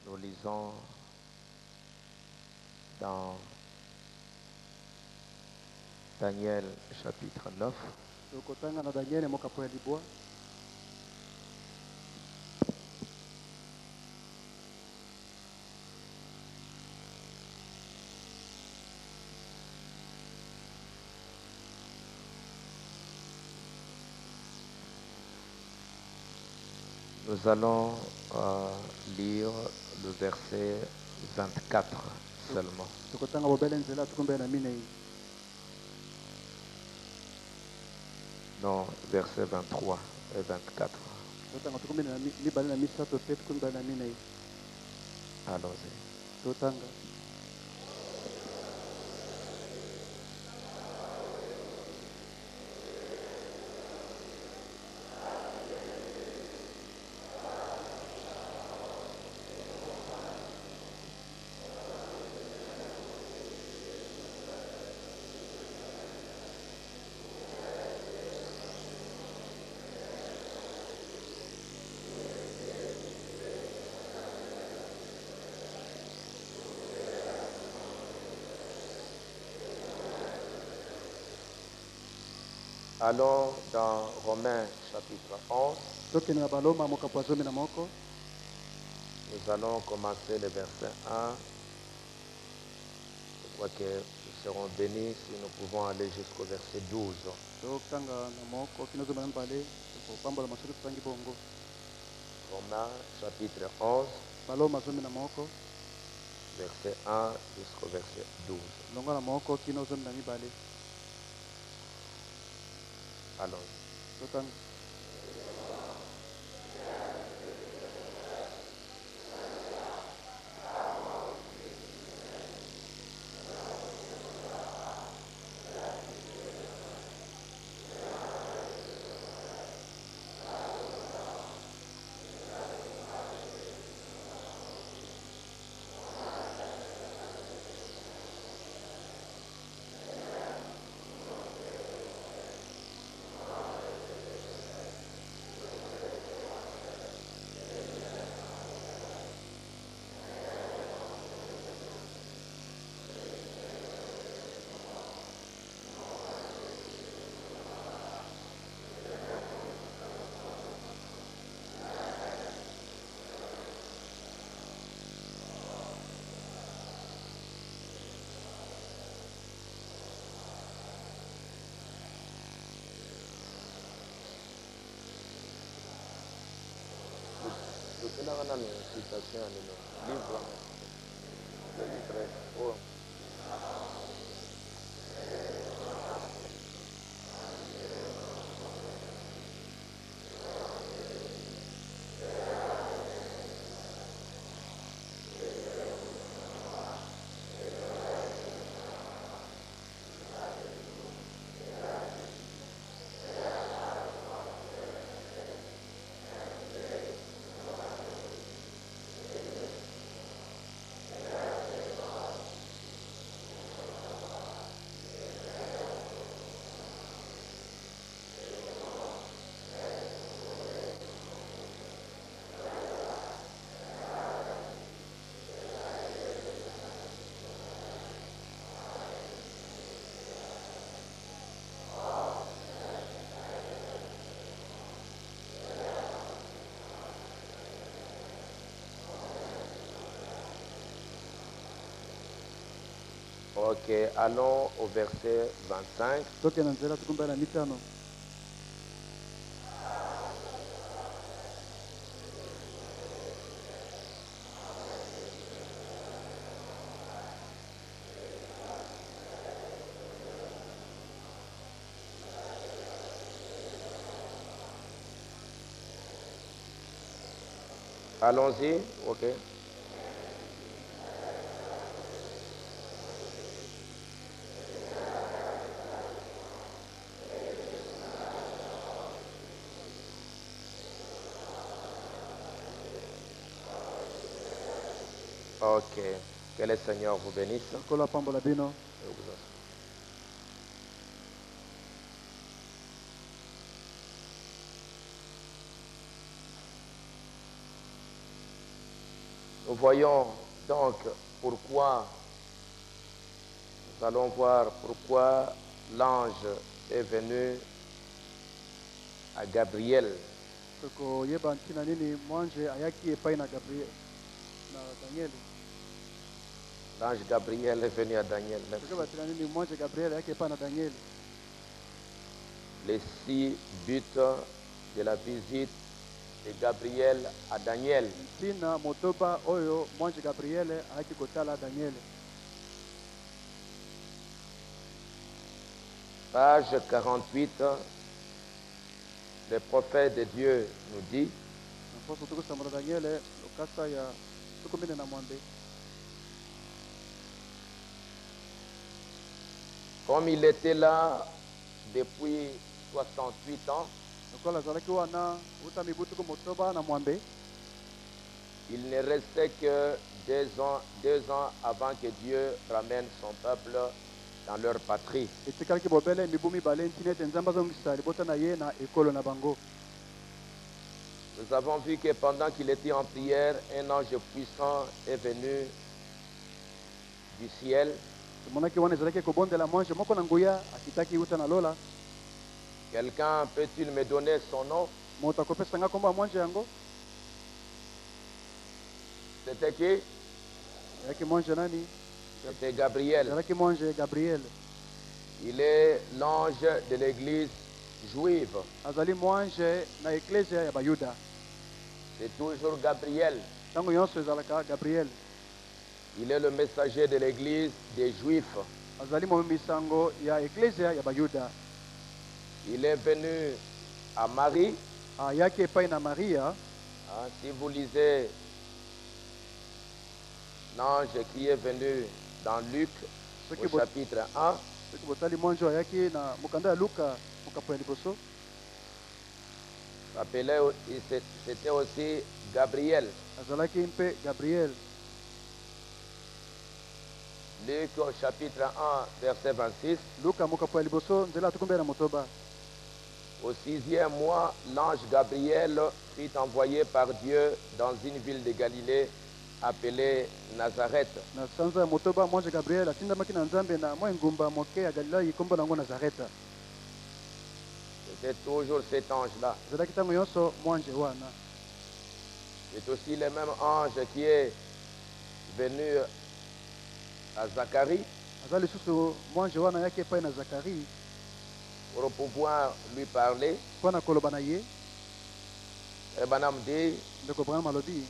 Nous lisons dans Daniel chapitre 9. Nous allons lire le verset 24 seulement. Non, verset 23 et 24. Allons-y. Allons dans Romains chapitre 11. Nous allons commencer le verset 1. Je crois que nous serons bénis si nous pouvons aller jusqu'au verset 12. Romains chapitre 11, verset 1 jusqu'au verset 12. Allons-y. Tunaona ni citation neno livre le livre oh. Ok, allons au verset 25. Allons-y, ok. Ok. Que le Seigneur vous bénisse. Nkolo apambola bino. Et vous assure. Nous voyons donc pourquoi, nous allons voir pourquoi l'ange est venu à Gabriel. Tokoyeba ntina nini mwanje ayaki epai na Gabriel na Daniel. L'ange Gabriel est venu à Daniel. Tokoyeba ntina nini mwanje Gabriel ayaki epai na Daniel. Les 6 buts de la visite de Gabriel à Daniel. Ntina motoba oyo mwanje Gabriel ayaki kotala Daniel. Page 48, le prophète de Dieu nous dit, Naposo tukusambala Daniel lokasa ya tukumine na mwambe. comme il était là depuis 68 ans, Lokola azalaki wana uta mibutu ko motoba na mwambe. il ne restait que 2 ans avant que Dieu ramène son peuple dans leur patrie. Etikalaki bobele mibu mibale ntina ete nzambe azongisa libota na ye na ekolo na bango. Nous avons vu que pendant qu'il était en prière, un ange puissant est venu du ciel. Monaki wana ezalaki kobondela mwanje moko na nguya akitaki uta na lola. Quelqu'un peut-il me donner son nom? Moto akopesa nga kombo ya mwanje yango. C'était qui? Yaki mwanje nani? C'était Gabriel. Yaki mwanje Gabriel. Il est l'ange de l'église juive. Azali mwanje na eklesia ya Bayuda. C'est toujours Gabriel. Tango yonso ezalaka Gabriel. Il est le messager de l'église des Juifs. Azali mo misango ya eklesia ya Bayuda. Il est venu à Marie. Ayaki epai na Maria. Si vous lisez l'ange qui est venu dans Luc au chapitre 1, soki botali mwanje ayaki na mokanda ya Luka mokapo ya liboso. c'était aussi Gabriel. Azalaki mpe Gabriel. Luc au chapitre 1, verset 26. Luka mokapo ya liboso nzela atukumbela motoba. Au 6e mois, l'ange Gabriel fut envoyé par Dieu dans une ville de Galilée appelée Nazareth. Na sanza ya motoba mwanje Gabriel atindamaki na nzambe na mwa ngumba moke ya Galilai kombo nango Nazareth. C'est toujours cet ange-là. Zalaki tango yonso mwanje wana. C'est aussi le même ange qui est venu à Zacharie Azali susu mwanje wana yake epai na Zakari pour pouvoir lui parler. mpona koloba na ye. Et Branham dit, Ndeko Branham alobi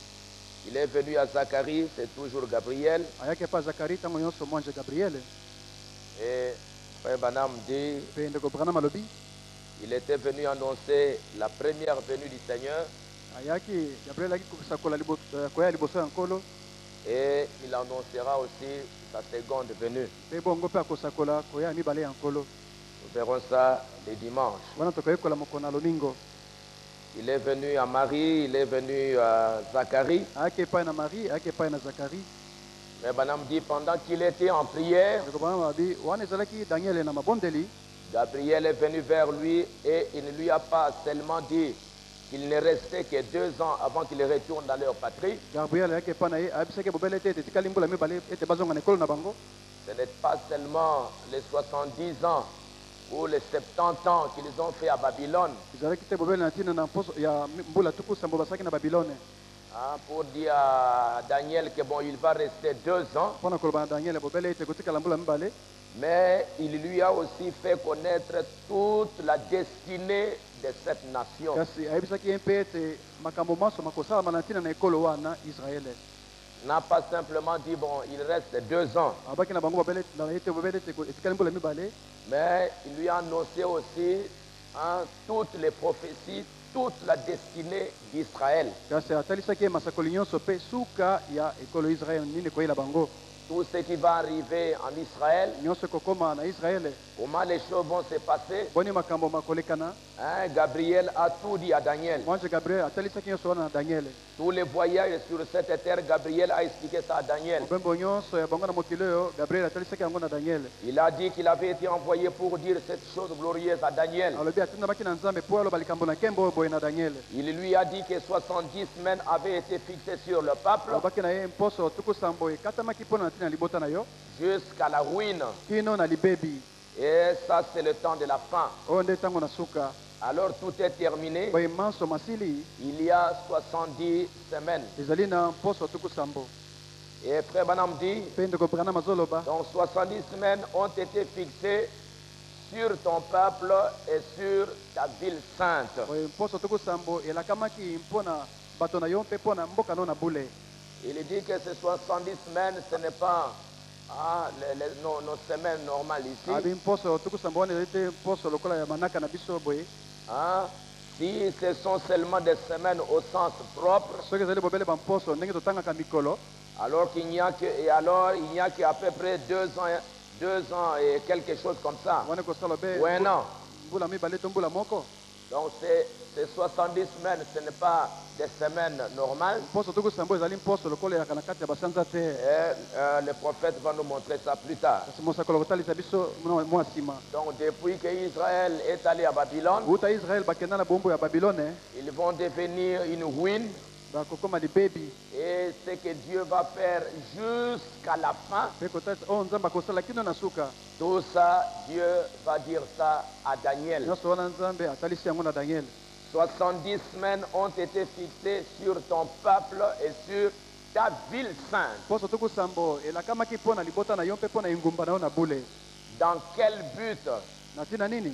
il est venu à Zacharie, c'est toujours Gabriel. ayaki epai Zakari tango yonso mwanje Gabriel. Et Frère Branham dit, Mpe ndeko Branham alobi il était venu annoncer la première venue du Seigneur ayaki Gabriel ayaki kosakola koya liboso ya nkolo. et il annoncera aussi sa seconde venue. Mpe bongo mpe akosakola koya mibale ya nkolo. Nous verrons ça le dimanche. Wana tokoyekola mokona lomingo. Il est venu à Marie, il est venu à Zacharie. Ayaki epai na Marie, ayaki epai na Zakari. Mais Branham dit, pendant qu'il était en prière, Ndeko Branham alobi wana ezalaki Daniel na mabondeli. Gabriel est venu vers lui et il ne lui a pas seulement dit qu'il ne restait que 2 ans avant qu'il retourne dans leur patrie. Gabriel ayaki epai na ye ayebisaki bobele ete etikali mbula mibale ete bazonga na ekolo na bango. Ce n'est pas seulement les 70 ans ou les 70 ans qu'ils ont fait à Babylone. Ezalaki te bobele na ntina na mposo ya mbula tuku sambo basaki na Babilone. Pour dire à Daniel que bon, il va rester 2 ans. Mpona koloba na Daniel bobele ete kotikala mbula mibale. Mais il lui a aussi fait connaître toute la destinée de cette nation. Kasi ayebisaki ye mpe ete makambo maso makosalama na ntina na ekolo wana Israele. N'a pas simplement dit, bon, il reste 2 ans. Abaki na bango bobele na ete bobele ete etikali mbula mibale. Mais il lui a annoncé aussi toutes les prophéties, toute la destinée d'Israël. Kasi atalisaki ye masakoli nyonso mpe suka ya ekolo Israele nini koyela bango. tout ce qui va arriver en Israël, nyonso ekokoma na Israele comment les choses vont se passer. boni makambo makolekana. Hein, Gabriel a tout dit à Daniel. Mwanze Gabriel atalisaki nyonso wana na Daniel. Tous les voyages sur cette terre, Gabriel a expliqué ça à Daniel. Mobembo nyonso ya bango na mokili oyo Gabriel atalisaki yango na Daniel. Il a dit qu'il avait été envoyé pour dire cette chose glorieuse à Daniel. Alobi atindamaki na Nzambe po aloba likambo na nkembo oyo boye na Daniel. Il lui a dit que 70 semaines avaient été fixées sur le peuple Alobaki na ye mposo tuku sambo ekatamaki mpo na ntina libota na yo jusqu'à la ruine. kino na libebi. Et ça, c'est le temps de la fin. Oyo nde ntango na suka Alors tout est terminé. boye manso masili Il y a 70 semaines. ezali na mposo tuku sambo. Et Frère Branham dit, Mpe ndeko Branham azoloba donc 70 semaines ont été fixées sur ton peuple et sur ta ville sainte. boye mposo tuku sambo elakamaki mpo na bato na yo mpe mpo na mboka no na bule. Il dit que ces 70 semaines, ce n'est pas nos semaines normales abi ici. mposo tuku sambo wana ezali te mposo lokola ya manaka na biso boye. Hein. Si ce sont seulement des semaines au sens propre, soki ezali bobele bamposo ndenge totangaka mikolo alors qu'il n'y a que, et alors il n'y a qu'à peu près 2 ans et quelque chose comme ça. wana ekosala be Ou un an. mbula mibale to mbula moko. Donc ces 70 semaines, ce n'est pas des semaines normales. mposo tuku sambo ezali mposo lokola eyaka na kati ya basanza te. Et le prophète va nous montrer ça plus tard. kasi mosakolo kotalisa biso mwa nsima. Donc depuis que Israël est allé à Babylone, uta Israel bakenda na bombo ya Babilone ils vont devenir une ruine. bakokoma libebi. Et ce que Dieu va faire jusqu'à la fin, mpe kotalisa oyo nzambe akosala kino na suka. tout ça, Dieu va dire ça à Daniel. nyonso wana nzambe atalisi yango na Daniel. 70 semaines ont été fixées sur ton peuple et sur ta ville sainte. mposo tuku sambo elakamaki mpo na libota na yo mpe mpo na engumba na yo na bule. Dans quel but? na ntina nini?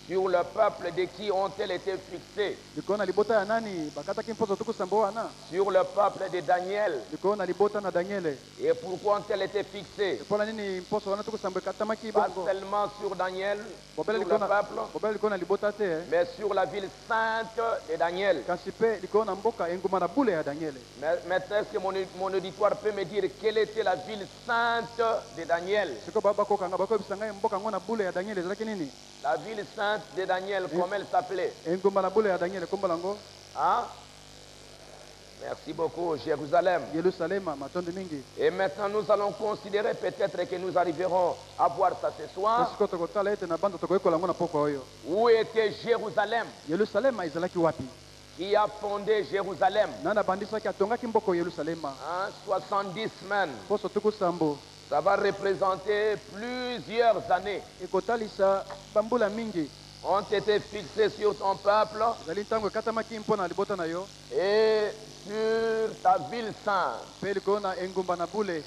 Sur le peuple de qui ont-elles été fixées? likolo na libota ya nani bakataki mposo tuku sambo wana? Sur le peuple de Daniel. likolo na libota na Daniele. Et pourquoi ont-elles été fixées? mpona nini mposo wana tuku sambo ekatamaki Pas bongo? seulement sur Daniel, sur bobele le likolo na- peuple, bobele likolo na libota te mais sur la ville sainte de Daniel. kasi mpe likolo na mboka engumba na bule ya Daniele. Mais maintenant, est-ce que mon auditoire peut me dire quelle était la ville sainte de Daniel? sikoyo bakokanga bakoyebisa ngai mboka yango na bule ya Daniele ezalaki nini? La ville sainte de Daniel, comment elle s'appelait? engumba na bule ya Daniele kombo nango Hein? Merci beaucoup, Jérusalem. Yerusalema matondo mingi. Et maintenant, nous allons considérer peut-être que nous arriverons à voir ça ce soir. sikoyo tokotala ete na banda tokoyekola yango na poko oyo. Où était Jérusalem? Yerusalema ezalaki wapi? Qui a fondé Jérusalem? nani abandisaki atongaki mboka oyo Yerusalema? Hein? 70 semaines. poso tuku sambo Ça va représenter plusieurs années. ekotalisa bambula mingi. Ont été fixées sur ton peuple ezali ntango ekatamaki mpo na libota na yo et sur ta ville sainte. mpe likolo na engumba na bule.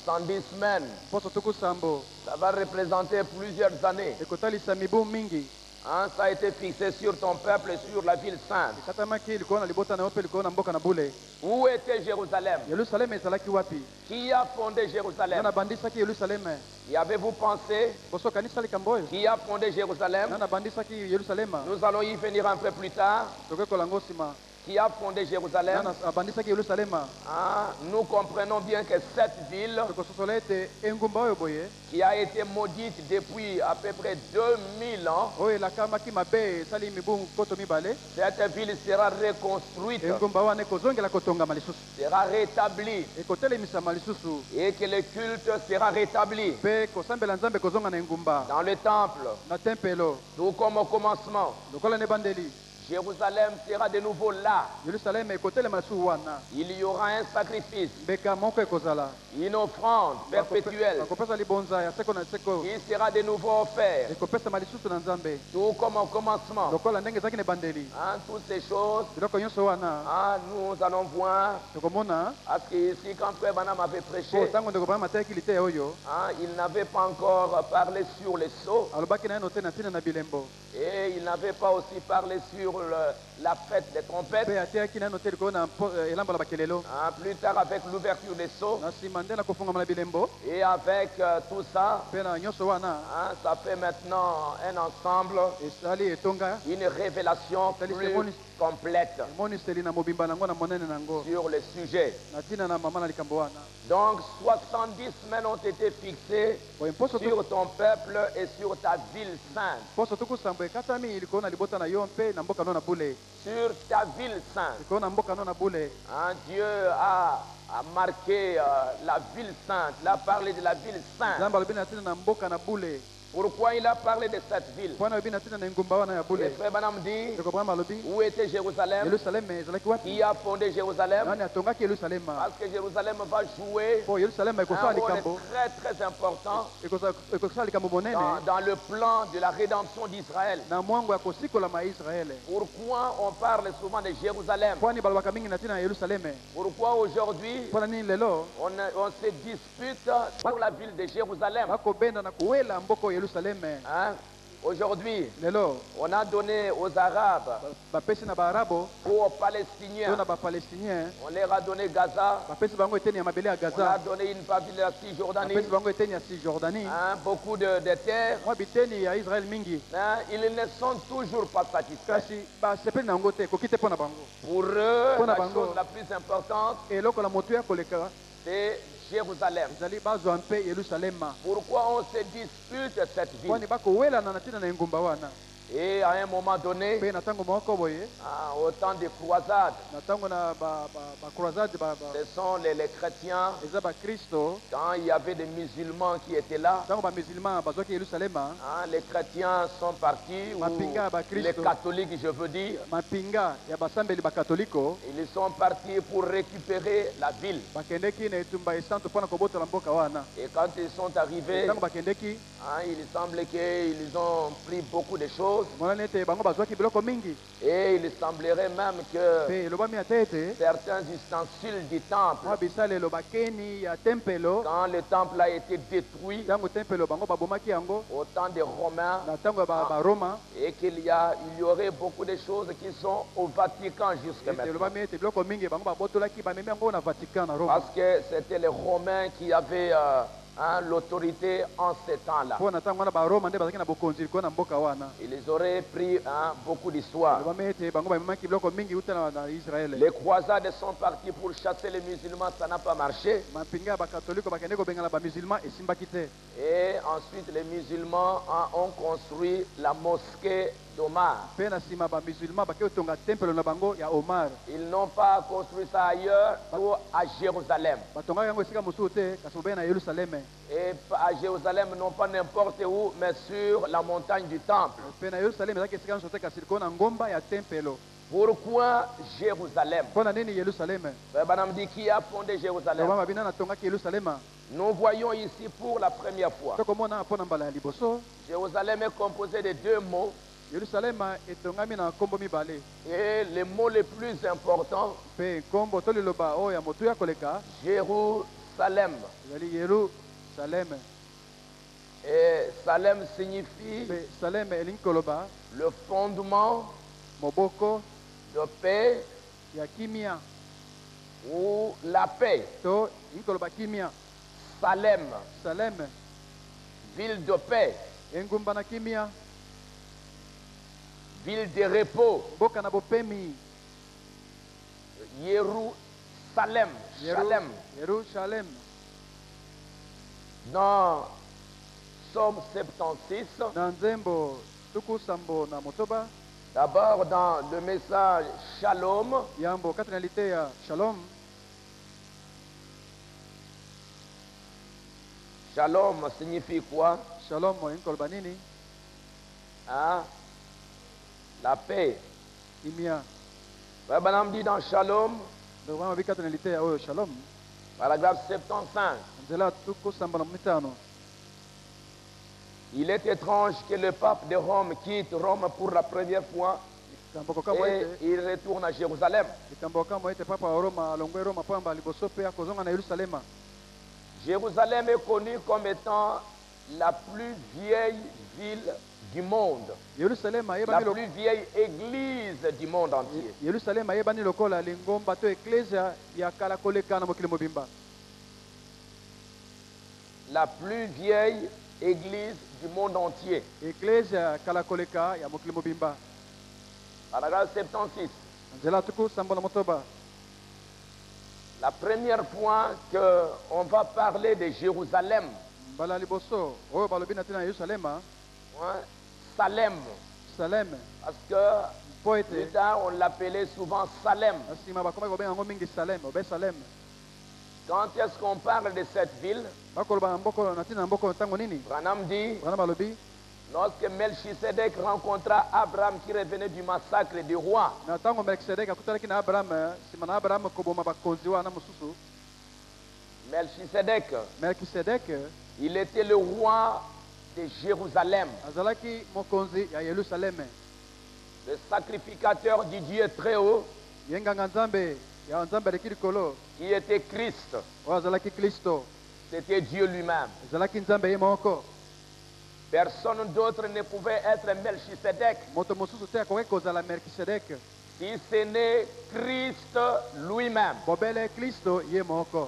70 semaines. poso tuku sambo Ça va représenter plusieurs années. ekotalisa mibu mingi. Hein, ça a été fixé sur ton peuple et sur la ville sainte. ekatamaki likolo na libota na yo mpe likolo na mboka na bule. Où était Jérusalem? Yerusalema ezalaki wapi? Qui a fondé nani Jérusalem? abandisaki Yerusalema? Y avez-vous pensé? boso kanisa likambo oyo? Qui a fondé Jérusalem? nani abandisaki Yerusalema? Nous allons y venir un peu plus tard. tokoyekola yango nsima. Qui a fondé Jérusalem? nani abandisaki Yerusalema? Hein, nous comprenons bien que cette ville tokososola ete engumba oyo boye qui a été maudite depuis à peu près 2000 ans, oyo elakamaki mabe esali mibu nkoto mibale. cette ville sera reconstruite, engumba wana ekozongela kotongama lisusu, sera rétablie ekotelemisama lisusu, et que le culte sera rétabli mpe kosambela nzambe ekozonga na engumba dans le temple, na tempelo tout comme au commencement. lokola na ebandeli. Jérusalem sera de nouveau là. Yerusalema ekotelema lisusu wana. Il y aura un sacrifice, mbeka moko ekozala, une offrande perpétuelle bakopesa libonza ya seko na seko, qui sera de nouveau offerte, ekopesama lisusu na nzambe tout comme au commencement. lokola ndenge ezalaki na ebandeli. Hein, toutes ces choses, biloko nyonso wana hein, nous allons voir. tokomona Parce que ici, quand Frère Branham avait po prêché, ntango ndeko bana matayaki te oyo hein, il n'avait pas encore parlé sur les sceaux alobaki na ye no te na ntina na bilembo, et il n'avait pas aussi parlé sur la fête des trompettes. mpe atiaki nano te likolo na elambo la bakelelo Hein, plus tard, avec l'ouverture des sceaux na nsima nde na kofungama na bilembo et avec tout ça, mpe na nyonso wana hein, ça fait maintenant un ensemble, esali etonga une révélation plus complète emoniseli na mobimba nango na monene nango sur le sujet. na ntina na mama na likambo wana Donc 70 semaines ont été fixées boye mposo sur ton peuple et sur ta ville sainte. tuku sambo ekatami likolo na libota na yo mpe na mboka no na bule Sur ta ville sainte. likolo na mboka no na bule Hein, Dieu a marqué la ville sainte. Il a parlé de la ville sainte. nzambe alobi na ntina na mboka na bule Pourquoi il a parlé de cette ville? mpo wana alobi na ntina na engumba wana ya Le bule frère Branham dit, ndeko brahma alobi où était Jérusalem? yerusaleme ezalaki wapi Qui a fondé Jérusalem? nani atongaki yerusalema Parce que Jérusalem va jouer mpo yerusalema un ekosala rôle likambo très important ekosala likambo monene dans le plan de la rédemption d'Israël. na mwango ya kosikolama ya israele Pourquoi on parle souvent de Jérusalem? pwani balobaka mingi na ntina ya yerusaleme Pourquoi aujourd'hui mpo na nini lelo on se dispute pour la ville de Jérusalem? bakobenda na kowela mboka oyo yerusaleme Hein? Aujourd'hui, lelo on a donné aux Arabes, bapesi na baarabo aux to Palestiniens, na bapalestinien on leur a donné Gaza, bapesi bango eteni ya mabele ya on a gaza donné une partie de la Cisjordanie, bapesi bango eteni ya cisjordanie hein, beaucoup de terres, mwa biteni ya israele mingi hein, ils ne sont toujours pas satisfaits. kasi basepeli na yango te ekoki te mpo na bango Pour eux, Pona la bango. chose la plus importante, eloko na motu ya koleka c'est Jérusalem. ezali bazwa mpe yerusalema Pourquoi on se dispute cette ville? pwani bakowelana na ntina na engumba wana Et à un moment donné, mpe na ntango moko boye hein, au temps des croisades, na ntango na bacroisade ce sont les chrétiens, eza bakristo quand il y avait des musulmans qui étaient là, ntango bamusulman bazwaki yerusalema hein, les chrétiens sont partis, ou Mapinga ba Christo. les catholiques, je veux dire, mapinga ya basambeli bakatoliko ils sont partis pour récupérer la ville. bakendeki na etumba esantu mpo na kobotola mboka wana Et quand ils sont arrivés, ntango bakendeki hein, il semble qu'ils ont pris beaucoup de choses. monani ete bango bazwaki biloko mingi Et il semblerait même que mpe elobami ata ete certains ustensiles du temple, mwa bisalelo bakeni ya tempelo quand le temple a été détruit ntango tempelo bango babomaki yango au temps des Romains, na ntango ya baroma et qu'il y aurait beaucoup de choses qui sont au Vatican jusqu'à ete maintenant. elobami ete biloko mingi bango babotolaki bamemi yango na vatican na roma Parce que c'était les Romains qui avaient hein, l'autorité en ces temps-là. mpo na ntango wana baroma nde bazalaki na bokonzi likolo na mboka wana Ils auraient pris hein, beaucoup d'histoire. elobami ete bango bamemaki biloko mingi uta na israele Les croisades sont partis pour chasser les musulmans, ça n'a pas marché. mapinga ya bakatoliko bakende kobengana bamusulman esimbaki te Et ensuite, les musulmans ont construit la mosquée d'Omar. mpe na nsima bamusulman bake kotonga tempelo na bango ya omar Ils n'ont pas construit ça ailleurs ou à Jérusalem. batongaki yango esika mosusu te kasi bobengi na yerusaleme Et à Jérusalem, non pas n'importe où, mais sur la montagne du temple. mpe na yerusaleme ezalaki esika nyonso te kasi likolo na ngomba ya tempelo Pourquoi Jérusalem? mpo na nini yerusaleme Frère Branham dit qui a fondé Jérusalem. obama bina natongaki yerusalema Nous voyons ici pour la première fois. tokomona mpo na mbala ya liboso Jérusalem est composé de deux mots. yerusalema etongami na nkombo mibale Et le mot le plus important, mpe nkombo to liloba oyo ya motu ya koleka Jérusalem. ezali yerusaleme Et Salem signifie mpe saleme elingi koloba le fondement moboko de paix ya kimia ou la paix. to elingi koloba kimia Salem, saleme ville de paix, engumba na kimia ville de repos. mboka na bopemi Jérusalem, Shalem. yerusalem Dans Somme 76, na nzembo tuku sambo na motoba d'abord dans le message Shalom, yambo kati na lite ya shalom Shalom signifie quoi? shalom elingi koloba nini Hein? La paix. kimia Frère Branham dit dans Shalom, donc wana babi kati na lite ya oyo shalom paragraphe 75, nzela tuku sambo na mitano il est étrange que le pape de Rome quitte Rome pour la première fois likambo kokamo et ete il retourne à Jérusalem. likambo kokamo ete papa wa roma alongwe roma mpo yamba liboso mpe akozonga na yerusalema Jérusalem est connu comme étant la plus vieille ville du monde, Yerusalema la yebani plus vieille église du monde entier. Yerusalema yebani lokola lingomba to ecclesia ya kala koleka na mokili mobimba. La plus vieille église du monde entier. Ecclesia kala koleka ya mokili mobimba. Paragraphe 76. Nzela tuku sambola motoba. La première fois qu'on va parler de Jérusalem, Bala liboso oyo balobi na tina Yerusalema hein, Salem, Salem parce que po plus ete tard on l'appelait souvent Salem. asima bakoma kobenga yango mingi Salem obe Salem. Quand est-ce qu'on parle de cette ville? Bakoloba na mboko na tina mboko ntango nini Branham dit, bana balobi lorsque Melchisedec rencontra Abraham qui revenait du massacre des rois, na ntango Melkisedeki akutanaki na Abraham sima na Abraham koboma bakonzi wana mosusu. Melchisedec, Melkisedeki il était le roi de Jérusalem, azalaki mokonzi ya Yerusaleme, le sacrificateur du Dieu très haut, yenganga nzambe ya nzambe aleki likolo qui était Christ. oyo azalaki Kristo, C'était Dieu lui-même. azalaki nzambe ye moko. Personne d'autre ne pouvait être Melchisedec Moto mosusu te akoki kozala Melkisedeki si ce n'est Christ lui-même bobele Kristo ye moko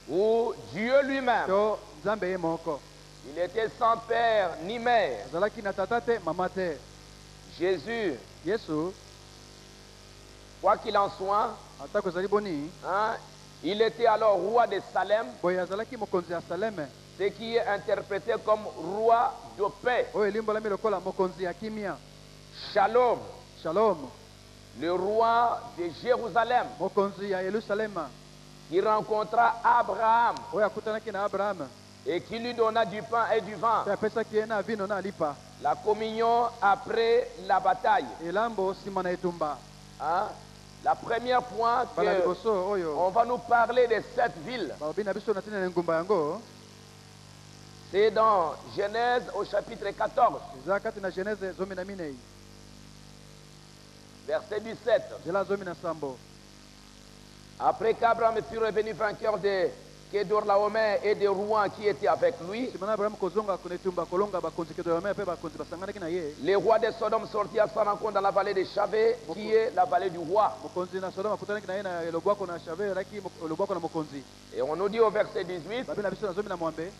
ou Dieu lui-même. to nzambe ye moko. Il était sans père ni mère. Azalaki na tata te mama te. Jésus, Yesu quoi qu'il en soit, atako ezali boni hein, il était alors roi de Salem, boye azalaki mokonzi ya Saleme ce qui est interprété comme roi de paix. oyo elimbolami lokola mokonzi ya kimia. Shalom, Shalom, le roi de Jérusalem, mokonzi ya Yerusalema qui rencontra Abraham oyo akutanaki na Abraham et qui lui donna du pain et du vin. pe apesaki ye na vino na alipa La communion après la bataille. elambo nsima na etumba. Hein? La première fois Bala liboso qu'on oyo va nous parler de cette ville, balobi na biso na ntina na engumba yango c'est dans Genèse au chapitre 14, eza kati na Genèse zomi na minei verset 17. nzela zomi na sambo. Après qu'Abraham fut revenu vainqueur de Kedorlaomer et des rois qui étaient avec lui, nsima na Abraham kozonga kuna etumba kolonga bakonzi kedolame mpe bakonzi basanganaki na ye. les rois de Sodome sortirent à sa rencontre dans la vallée de Chavé, qui est la vallée du roi. Mokonzi na Sodoma akutanaki na ye na elobwako na Shave elaki elobwako na mokonzi. Et on nous dit au verset 18, Babi na biso na zomi na mwambe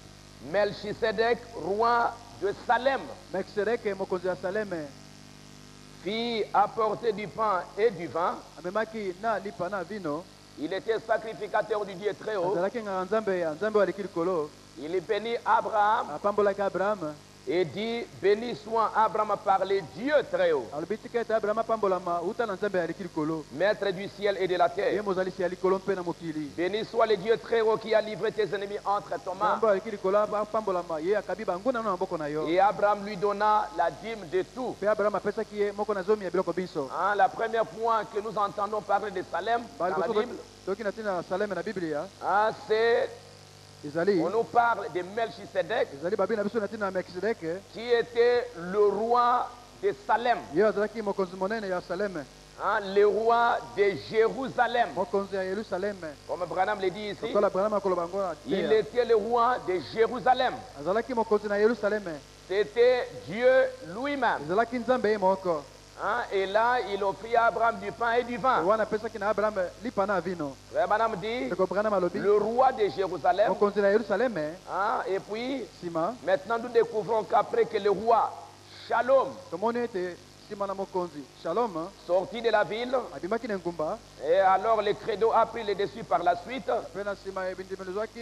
Melchisedec, roi de Salem, Melkisedeki mokonzi ya Saleme fit apporter du pain et du vin. amemaki na lipa na vino. Il était sacrificateur du Dieu très haut. azalaki ngaka nzambe ya nzambe oyo aleki likolo. Il bénit Abraham apambolaki Abraham et dit, béni soit Abraham par le Dieu très haut, alobi tika ete Abraham apambolama uta na nzambe aleki likolo, maître du ciel et de la ye terre. mozalisi ya likolo mpe na mokili. Béni soit le Dieu très haut qui a livré tes ennemis entre tes mains. nzambe oyo aleki likolo apambolama ye akabi banguna na maboko na yo. Et Abraham lui donna la dîme de tout. mpe Abraham apesaki ye moko na zomi ya biloko biso. Hein, la première fois que nous entendons parler de Salem dans la Baliboso Bible, toki na ntina na Saleme na Biblia hein, ezali on nous parle de Melchisedec ezali babi na biso na ntina na Melkisedeki qui était le roi de Salem, ye azalaki mokonzi monene ya Saleme, hein, le roi de Jérusalem. mokonzi ya Yerusaleme. Comme Branham le dit ici, lokola Abraham akoloba ngo na il te était le roi de Jérusalem. azalaki mokonzi na Yerusaleme, C'était Dieu lui-même. ezalaki nzambe ye moko. Hein, et là, il offrit à Abraham du pain et du vin. wana apesaki na Abraham lipa na vino. Frère Branham dit, ndeko Branham alobi le roi de Jérusalem. mokonzi na Yerusaleme. Hein, et puis, Nsima maintenant, nous découvrons qu'après que le roi Shalom tomoni ete nsima na mokonzi Shalom sortit de la ville, abimaki na engumba, et alors le credo a pris le dessus par la suite. mpe na nsima ebindimelo zwaki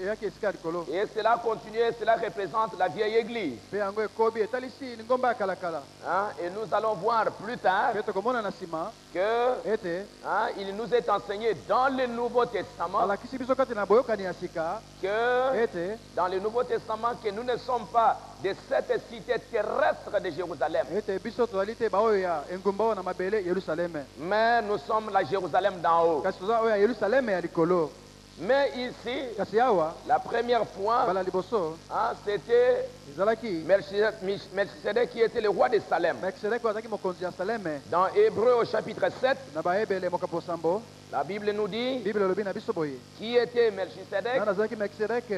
eyaki esika ya likolo, Et cela continue, cela représente la vieille église. mpe yango ekobi etalisi ngomba ya kalakala. Hein, et nous allons voir plus tard mpe tokomona na nsima que ete hein, il nous est enseigné dans le Nouveau Testament alakisi biso kati na boyokani ya sika que ete dans le Nouveau Testament que nous ne sommes pas de cette cité terrestre de Jérusalem, ete biso tozali te baoyo ya engumba oyo na mabele Yerusaleme, mais nous sommes la Jérusalem d'en haut. kasi toza oyo ya Yerusaleme ya likolo. Mais ici, kasi awa la première fois, bala liboso hein, c'était ezalaki Melchisedec qui était le roi de Salem. Melkisedeki azalaki mokonzi ya Saleme. Dans Hébreu au chapitre 7, na bahebele mokapo sambo la Bible nous dit Bible elobi na biso boye qui était Melchisedec. nani azalaki Melkisedeki.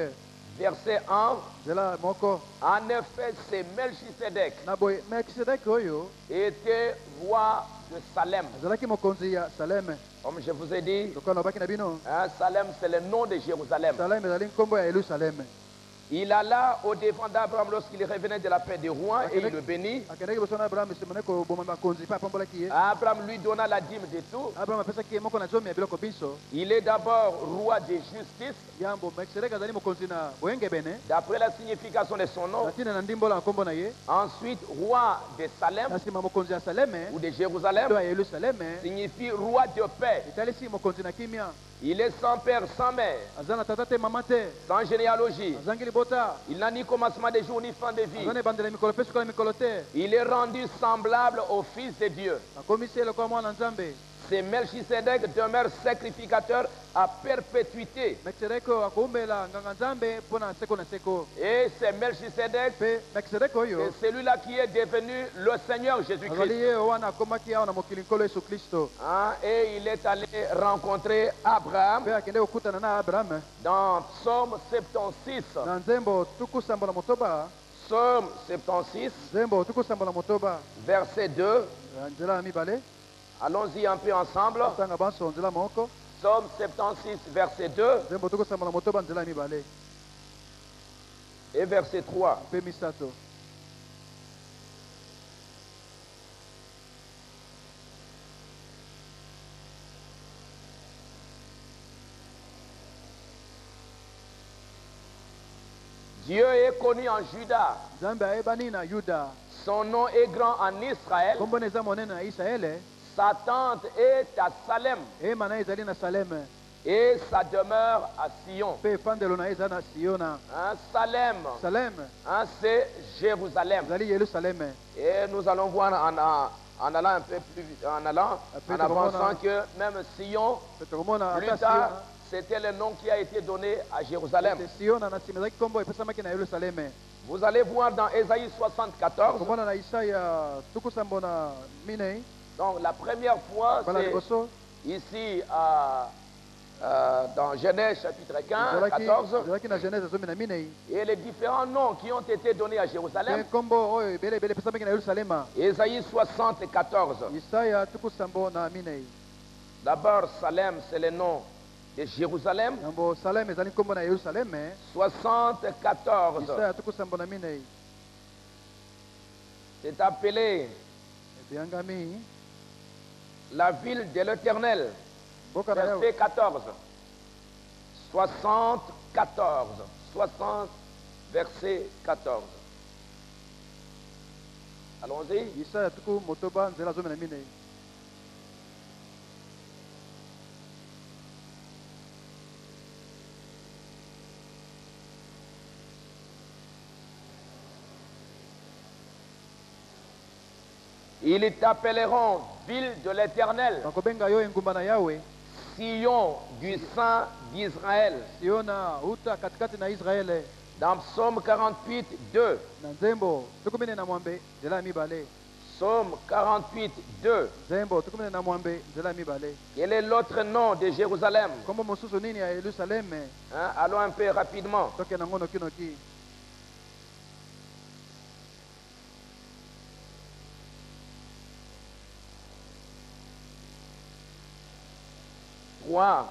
verset 1. nzela moko En effet, c'est Melchisedec na boye Melkisedeki oyo était roi de Salem. azalaki mokonzi ya Saleme. Comme je vous ai dit, lokola nalobaki na bino hein, Salem, c'est le nom de Jérusalem. Saleme ezali nkombo ya Yerusaleme. Il alla au devant d'Abraham lorsqu'il revenait de la paix des rois et il le bénit. akendaki liboso na Abraham esemane koboma bakonzi mpe apambolaki ye. Abraham lui donna la dîme de tout. Abraham apesaki ye moko na zomi ya biloko biso. Il est d'abord roi de justice, yambo Melkisedeki azali mokonzi na boyengebene d'après la signification de son nom. na ntina na ndimbola na nkombo na ye. Ensuite, roi de Salem na nsima mokonzi ya Saleme ou de Jérusalem to ya Yerusaleme signifie roi de paix. etalisi mokonzi na kimia. Il est sans père, sans mère, aza na tata te mama te sans généalogie. azangi libota Il n'a ni commencement de jour ni fin de vie. aza na ebandela mikolo mpe sukola mikolo te. Il est rendu semblable au Fils de Dieu. akomisi ye lokola mwana nzambe. C'est Melchisedec demeure sacrificateur à perpétuité. Melkisedeki oyo akoumbela nganga nzambe mpo na seko na seko. Et c'est Melchisedec, mpe Melkisedeki oyo c'est celui-là qui est devenu le Seigneur azali Jésus-Christ. ye wana akomaki awa na mokili nkolo Yesu Kristo. Hein, et il est allé rencontrer Abraham mpe akende kokutana na Abraham dans Psaume 76. na nzembo tuku sambo na motoba. Psaume 76, nzembo tuku sambo na motoba verset 2. nzela ya mibale. Allons-y un peu ensemble. tanga banso nzela moko. Psaume 76, verset 2 nzembo tuku sambo na motoba nzela ya mibale et verset 3. mpe misato. Dieu est connu en Juda. nzambe ayebani na Yuda. Son nom est grand en Israël. kombo na eza monene na Israele. Sa tente est à Salem eyema na ye ezali na Saleme et sa demeure à Sion. mpe efandelo na ye eza na Siona. Hein, Salem, Saleme hein, c'est Jérusalem. ezali Yerusaleme. Et nous allons voir en allant un peu plus vite, en avançant que même Sion, mpe tokomona plus ata tard, Siona c'était le nom qui a été donné à Jérusalem. ete Siona na nsima ezalaki kombo epesamaki na Yerusaleme. Vous allez voir dans Ésaïe 74. komona na Isaya tuku sambo na minei. Donc la première fois, bala c'est liboso ici dans Genèse chapitre 15, 14. ezalaki na Genèse zomi na minei. Et les différents noms qui ont été donnés à mpe Jérusalem. kombo oyo ebele ebele epesamaki na Yerusalema. Ésaïe 74. Isaya tuku sambo na minei. D'abord, Salem, c'est le nom de Jérusalem. yambo Saleme ezali kombo na Yerusaleme. 74. Isaya tuku sambo na minei C'est appelé ebiyangami la ville de l'Éternel. mboka na Yawe. Verset 14. 74. 60, verset 14. Allons-y. Isaya tuku motoba nzela zomi na minei. Ils t'appelleront ville de l'Éternel, bakobenga yo engumba na Yawe. Sion du Saint d'Israël. Siona uta katikati na Israele. Dans Psaume 48, 2. na nzembo tuku mine na mwambe nzela ya mibale. Psaume 48, 2. nzembo tuku mine na mwambe nzela ya mibale. Quel est l'autre nom de Jérusalem? kombo mosusu nini ya Yerusaleme? Hein, allons un peu rapidement. toke nango nokinoki. Roi.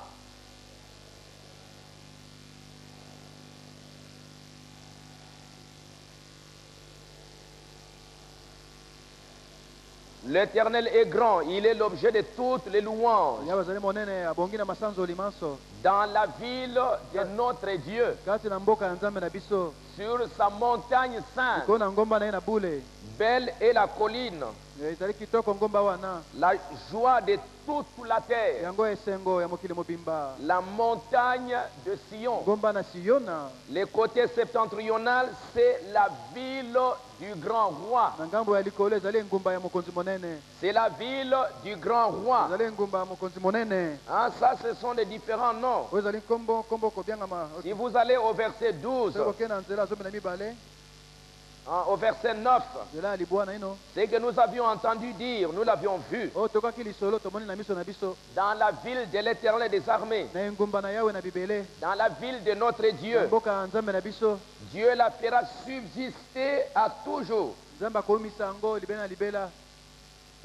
L'Éternel est grand, il est l'objet de toutes les louanges. Yawe azali monene abongi na masanzo limanso. Dans la ville de notre Dieu, kati na mboka ya nzambe na biso. sur sa montagne sainte, iko na ngomba na ye na bule. belle est la colline, ezali kitoko ngomba wana. la joie de toute la terre, yango esengo ya mokili mobimba. la montagne de Sion. ngomba na Siona. Le côté septentrional, c'est la ville du grand roi. na ngambo ya likolo ezali engumba ya mokonzi monene. C'est la ville du grand roi. ezali engumba ya mokonzi monene. Hein, ça, ce sont les différents noms. oyo ezali kombo kobiangama. Si vous allez au verset 12, soki okende na nzela zomi na mibale. Au verset 9, nzela libwa na ino c'est que nous avions entendu dire, nous l'avions vu, oyo tokaki lisolo tomoni na miso na biso dans la ville de l'Éternel des armées, na engumba na yawe na bibele dans la ville de notre na Dieu, mboka ya nzambe na biso Dieu la fera subsister à toujours. nzambe akomisa yango libela na libela.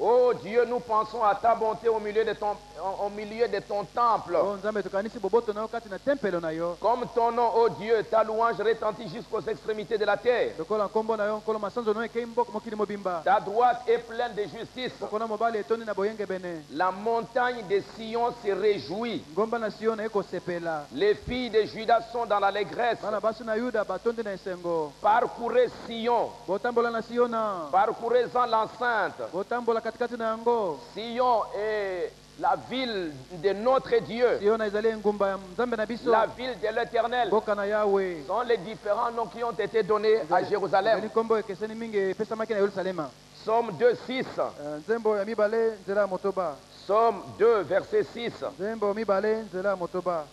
Oh Dieu, nous pensons à ta bonté au milieu de ton temple. Oh nzambe tokanisi boboto na yo kati na tempelo na yo Comme ton nom, oh Dieu, ta louange retentit jusqu'aux extrémités de la terre. lokola nkombo na yo nkolo masanzo no ekei mokili mobimba Ta droite est pleine de justice. mokona mobali etondi na boyengebene La montagne de Sion se réjouit. ngomba na siona ekosepela Les filles de Juda sont dans l'allégresse. bana basi na yuda batondi na esengo Parcourez Sion. botambola na siona Parcourez-en l'enceinte. botambola katikati na yango Sion est la ville de notre Dieu. siona ezali engumba ya nzambe na biso La ville de l'Éternel. mboka na yawe Sont les différents noms qui ont été donnés à Jérusalem. ezali nkombo ekeseni mingi epesamaki na yerusalema. Psaume 2, 6. Nzembo ya mibale nzela ya motoba Psaume 2, verset 6. nzembo mibale nzela ya motoba.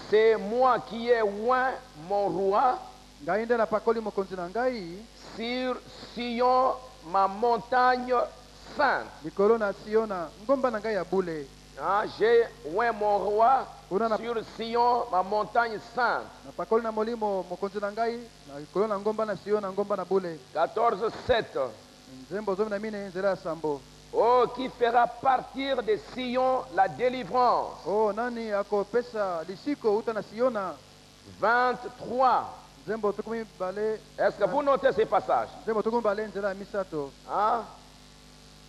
C'est moi qui ai oint mon roi ngai nde napakoli mokonzi na ngai sur Sion, ma montagne sainte. likolo na siona ngomba na ngai ya bule. J'ai oint mon roi Kuna na- sur Sion, ma montagne sainte. napakoli na molimo mokonzi na ngai na likolo na ngomba na siona ngomba na bule. 14, 7. nzembo zomi na mine nzela ya sambo. Oh, qui fera partir de Sion la délivrance. Oh nani akopesa lisiko uta na siona. 23. nzembo tukumi bale Est-ce que vous notez ces passages? nzembo tukumi bale nzela ya misato Hein?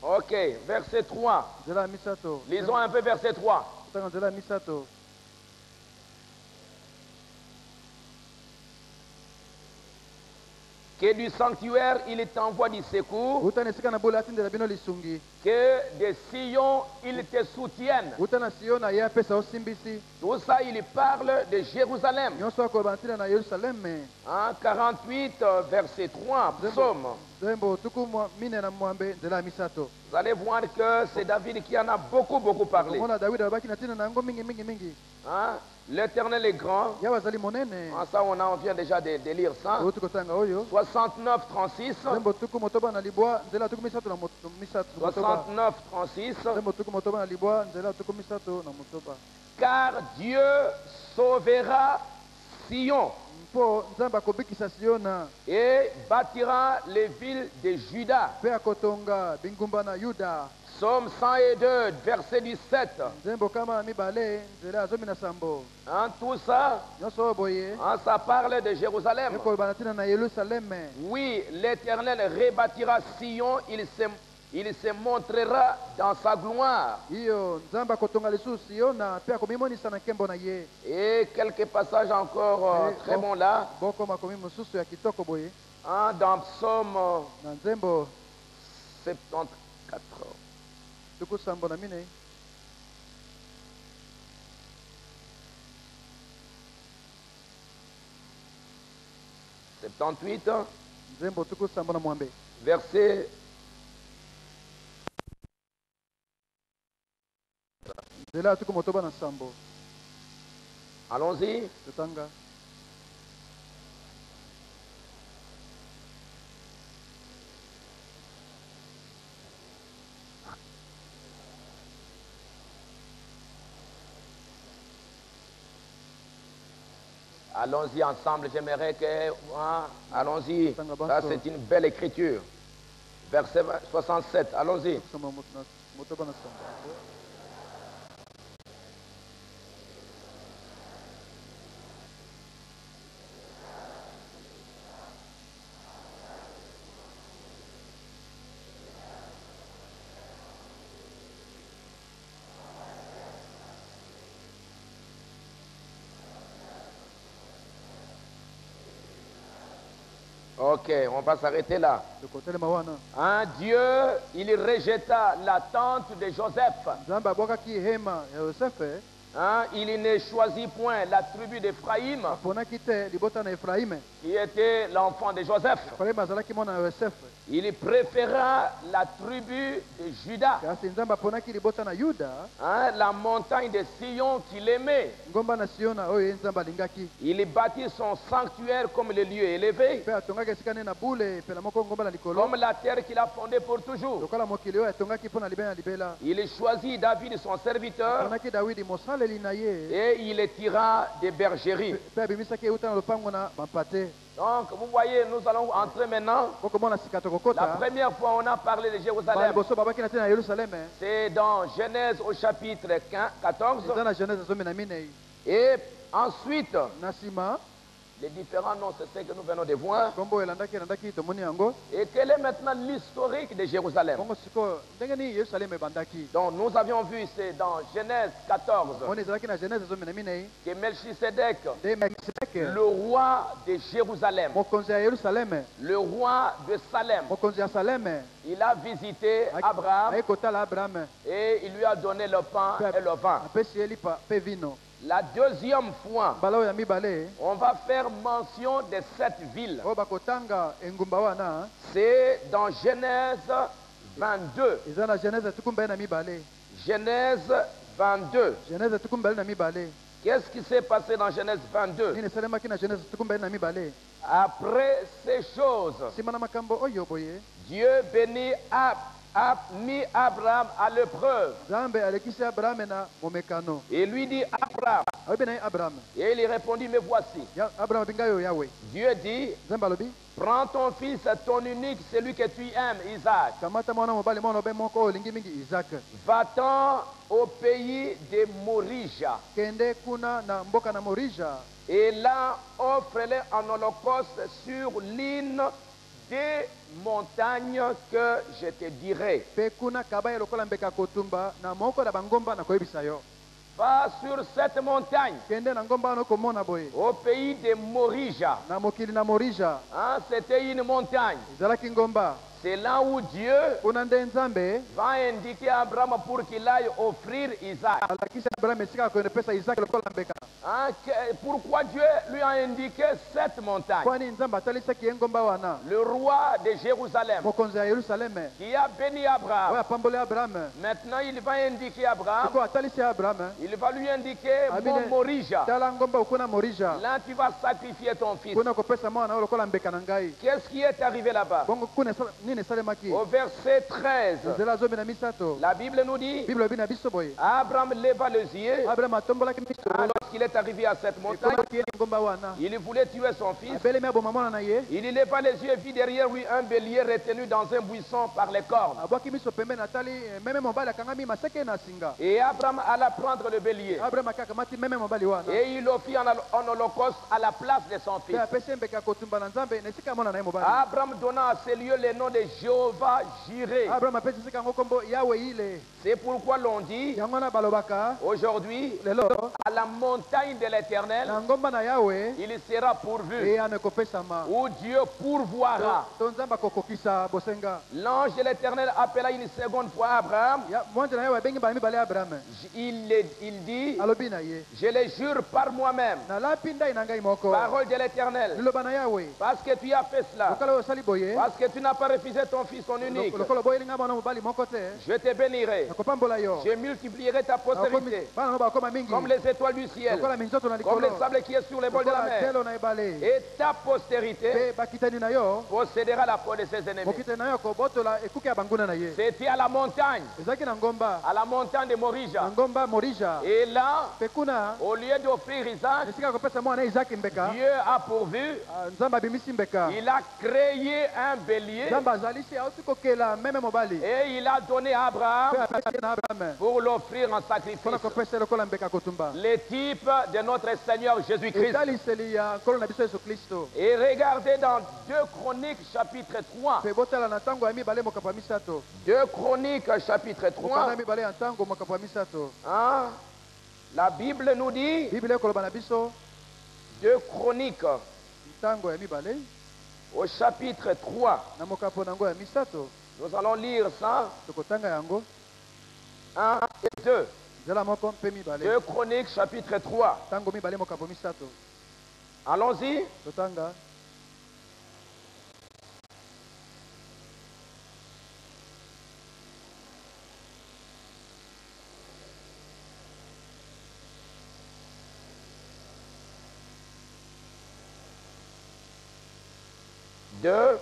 Ok, verset 3. nzela ya misato. Lisons un peu verset 3. Kutanga nzela ya misato. Que du sanctuaire, il t'envoie du secours. uta na esika na bule atindela bino lisungi. Que de Sion, il te soutienne. uta na siona ye apesa osimbisi. Tout ça, il parle de Jérusalem. nyonso akoyeba ntina na yerusaleme. Hein, 48, verset 3, psaume. nzembo tuku mine na mwambe nzela ya misato. Vous allez voir que c'est David qui en a beaucoup parlé. omona dawidi alobaki na ntina na yango mingi. Hein? L'Éternel est grand. yawe azali monene. Ah, ça, on vient déjà de lire ça. outi kotanga oyo 69, 36. nzembo tuku motoba na libwa nzela tuku misato na misato motoba. 69, 36. nzembo tuku motoba na libwa nzela tuku misato na motoba. Car Dieu sauvera Sion mpo nzambe akobikisa siona et bâtira les villes de Juda. mpe akotonga bingumba na yuda. Psaume 102, verset 17. nzembo kama na mibale nzela ya zomi na sambo. Hein, tout ça, nyonso oyo boye hein, ça parle de Jérusalem. ekoyeba na ntina na yerusaleme. Oui, l'Éternel rebâtira Sion, il se montrera dans sa gloire. iyo nzambe akotonga lisusu siona mpe akomimonisa na nkembo na ye. Et quelques passages encore très bons là, boko makomi mosusu ya kitoko boye hein, dans Psaume na nzembo 74. tuku sambo na mine. « 78, nzembo tuku sambo na mwambe verset nzela ya tuku motoba na sambo. allons-y. totanga Allons-y ensemble, j'aimerais que... hein, allons-y, ça c'est une belle écriture. Verset 67, allons-y. kusoma motoba na sambo. Ok, on va s'arrêter là. tokotelema wana. Un Dieu, il rejeta la tente de Joseph. nzambe abwakaki hema ya yosefe. Hein, il ne choisit point la tribu d'Éphraïm, aponaki te libota na efraime. qui était l'enfant de Joseph. efraime azalaki mwana ya yosefe. Il préféra la tribu de Juda, kasi nzambe aponaki libota na yuda hein, la montagne de Sion qu'il aimait. ngomba na siona oyo ye nzambe alingaki Il bâtit son sanctuaire comme le lieu élevé, mpe atongaki esika nde na bule pela moko ngomba na likolo comme la terre qu'il a fondée pour toujours. lokola mokili oyo atongaki mpo na libela na libela Il choisit David son serviteur aponaki dawidi mosaleli na ye et il le tira des bergeries. mpe abimisaki euta na lopango na bampate Donc vous voyez, nous allons entrer maintenant. okomona sika La tokokota première fois on a parlé de Jérusalem, baliboso babaki na te na yerusaleme c'est dans Genèse au chapitre 14. eza na genèse 14 Et ensuite, na nsima les différents noms, c'est ce que nous venons de voir. nkombo oyo elandaki tomoni yango Et quel est maintenant l'historique de Jérusalem? bongo sikoyo ndenge nini yerusaleme ebandaki Donc nous avions vu, c'est dans Genèse 14, moni ezalaki na genèse 14 que Melchisedec, nde melkisedeke le roi de Jérusalem, mokonzi ya yerusaleme le roi de Salem, mokonzi ya saleme il a visité Abraham aye kotala abrahame et il lui a donné le pain et le vin. apesi ye lipa mpe vino La deuxième fois, mbala oyo ya mibale on va faire mention de cette ville. oyo bakotanga engumba wana C'est dans Genèse 22. eza na genèse tukumbali na mibale Genèse 22. genèse tukumbali na mibale Qu'est-ce qui s'est passé dans Genèse 22? nini esalemaki na genèse tukumbali na mibale Après ces choses, nsima na makambo oyo boye Dieu bénit a mis Abraham à l'épreuve. nzambe alekisi abrahame na momekano Et lui dit, Abraham. ayebi na ye abrahame Et il lui répondit, me voici. abrahame abi ngai oyo yawe Dieu dit, nzambe alobi prends ton fils, ton unique, celui que tu aimes, Isaac. kamata mwana mobali mwana obe moko oyo olingi mingi isaac Va-t'en au pays de Morija. kende kuna na mboka na morija Et là, offre-le en holocauste sur l'une des montagnes que je te dirai. mpe kuna kaba ye lokola mbeka kotumba na moko na bangomba na koyebisa yo Va sur cette montagne, kende na ngomba wana okomona boye au pays de Morija. na mokili na morija Hein, c'était une montagne. ezalaki ngomba C'est là où Dieu kuna nde nzambe va indiquer à Abraham pour qu'il aille offrir Isaac. alakisi abrahame esika akoyepesa isaki lokola mbeka Hein, pourquoi Dieu lui a indiqué cette montagne? kwani nzambe atalisaki ye ngomba wana Le roi de Jérusalem mokonzi ya yerusaleme qui a béni oyo Abraham. apamboli abrahame Maintenant, il va indiquer à Abraham, sikoyo atalisi abrahame il va lui indiquer Abine- mon Morija. tala ngomba okuna morija Là, tu vas sacrifier ton fils. kuna kopesa mwana oyo lokola mbeka na ngai Qu'est-ce qui est arrivé là-bas? bongo kuna nini esalemaki Au verset 13, nzela 13 la Bible nous dit, bible elobi na biso boye Abraham leva les yeux. abrahame atombolaki miso Lorsqu'il est arrivé à cette montagne, ekomaki ye na ngomba wana il voulait tuer son fils. abelemi aboma mwana na ye Il leva les yeux et vit derrière lui un bélier retenu dans un buisson par les cornes. abwaki miso pembeni atali meme mobali akangami maseke na singa Et Abraham alla prendre le bélier. abrahame akakamati meme mobali wana Et il offrit en holocauste à la place de son fils. mpe apesi ye mbeka ya kotumba na nzambe na esika ya mwana na ye mobali Abraham donna à ce lieu le nom de Jéhovah Jireh. abrahame apesi esika yango nkombo yawe ile C'est pourquoi l'on dit yango wana balobaka aujourd'hui, lelo à la montagne de l'Éternel, na ngomba na yawe il sera pourvu, eyano ekopesama où Dieu pourvoira. to nzambe akokokisa bosenga L'ange de l'Éternel appela une seconde fois Abraham. mwanje na yawe abengi bana mibale ya abrahame Il dit, alobi na ye je le jure par moi-même, nalapi ndai na ngai moko parole de l'Éternel, liloba na yawe parce que tu as fait cela, lokala oyo osali boye parce que tu n'as pas refusé ton fils, ton unique, lokolo boyelinga mwana mobali moko te je te bénirai, nakopambola yo je multiplierai ta postérité, bana no bakoma mingi comme les étoiles du ciel, lokola minzoto na comme le likolo sable qui est sur les bords de la lokola mer. telo na ebale Et ta postérité mpe bakitani na yo possédera la peau de ses ennemis. mokitani na yo akobotola ekuke ya banguna na ye C'était à la montagne ezalaki na ngomba de Morija. na ngomba morija Et là, mpe kuna au lieu d'offrir Isaac, esika akopesa mwana isaki mbeka Dieu a pourvu, nzambe abimisi mbeka il a créé un bélier nzambe azalisi auti kokela meme mobali et il a donné à mpe Abraham apesi ye na abrahame pour l'offrir en mpona sacrifice. kopesa ye lokola mbeka kotumba Le type de notre Seigneur Jésus-Christ. etaliseli ya nkolo na biso yesu kristo Et regardez dans 2 Chroniques chapitre 3. mpe botala na ntango ya mibale mokambo ya misato 2 Chroniques chapitre mokanda 3. mibale ya ntango mokambo ya misato Hein? La Bible nous dit, biblia ekoloba na biso 2 Chroniques ntango ya mibale au chapitre 3. na mokambo nango ya misato Nous allons lire ça, tokotanga yango 1 et 2. nzela moko mpe mibale 2 Chroniques chapitre 3. ntango mibale mokambo misato Allons-y. totanga 2.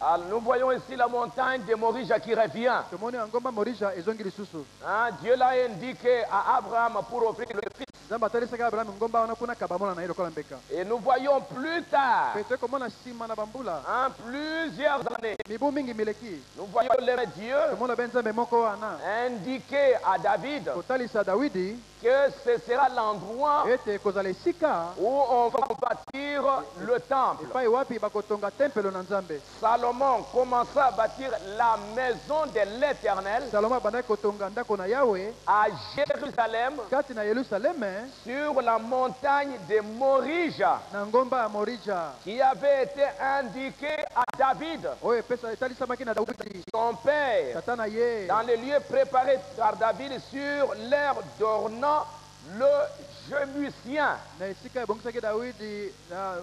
Alors, nous voyons ici la montagne de Morija qui revient. tomoni ngomba morija ezongi lisusu. Hein, Dieu l'a indiqué à Abraham pour offrir le fils. Nzambe atalisaka Abrahamu ngomba wana kuna kabamona na ye lokola mbeka. Et nous voyons plus tard, Pe tokomona nsima na bambula hein, plusieurs années, mibu mingi mileki nous voyons le Dieu tomona be nzambe moko wana indiqué à David kotalisa Dawidi que ce sera l'endroit ete kozala esika où on va bâtir le temple. epai wapi bakotonga tempelo na Nzambe. Salomon commença à bâtir la maison de l'Éternel Salomo abandaki kotonga ndako na Yawe à Jérusalem kati na Yerusaleme sur la montagne de Morija na ngomba ya Morija qui avait été indiqué à David, oyo etalisamaki na Dawidi son père, tata na ye dans les lieux préparés par David sur l'air d'Ornan le Jébusien. na esika ebongisaki Dawidi na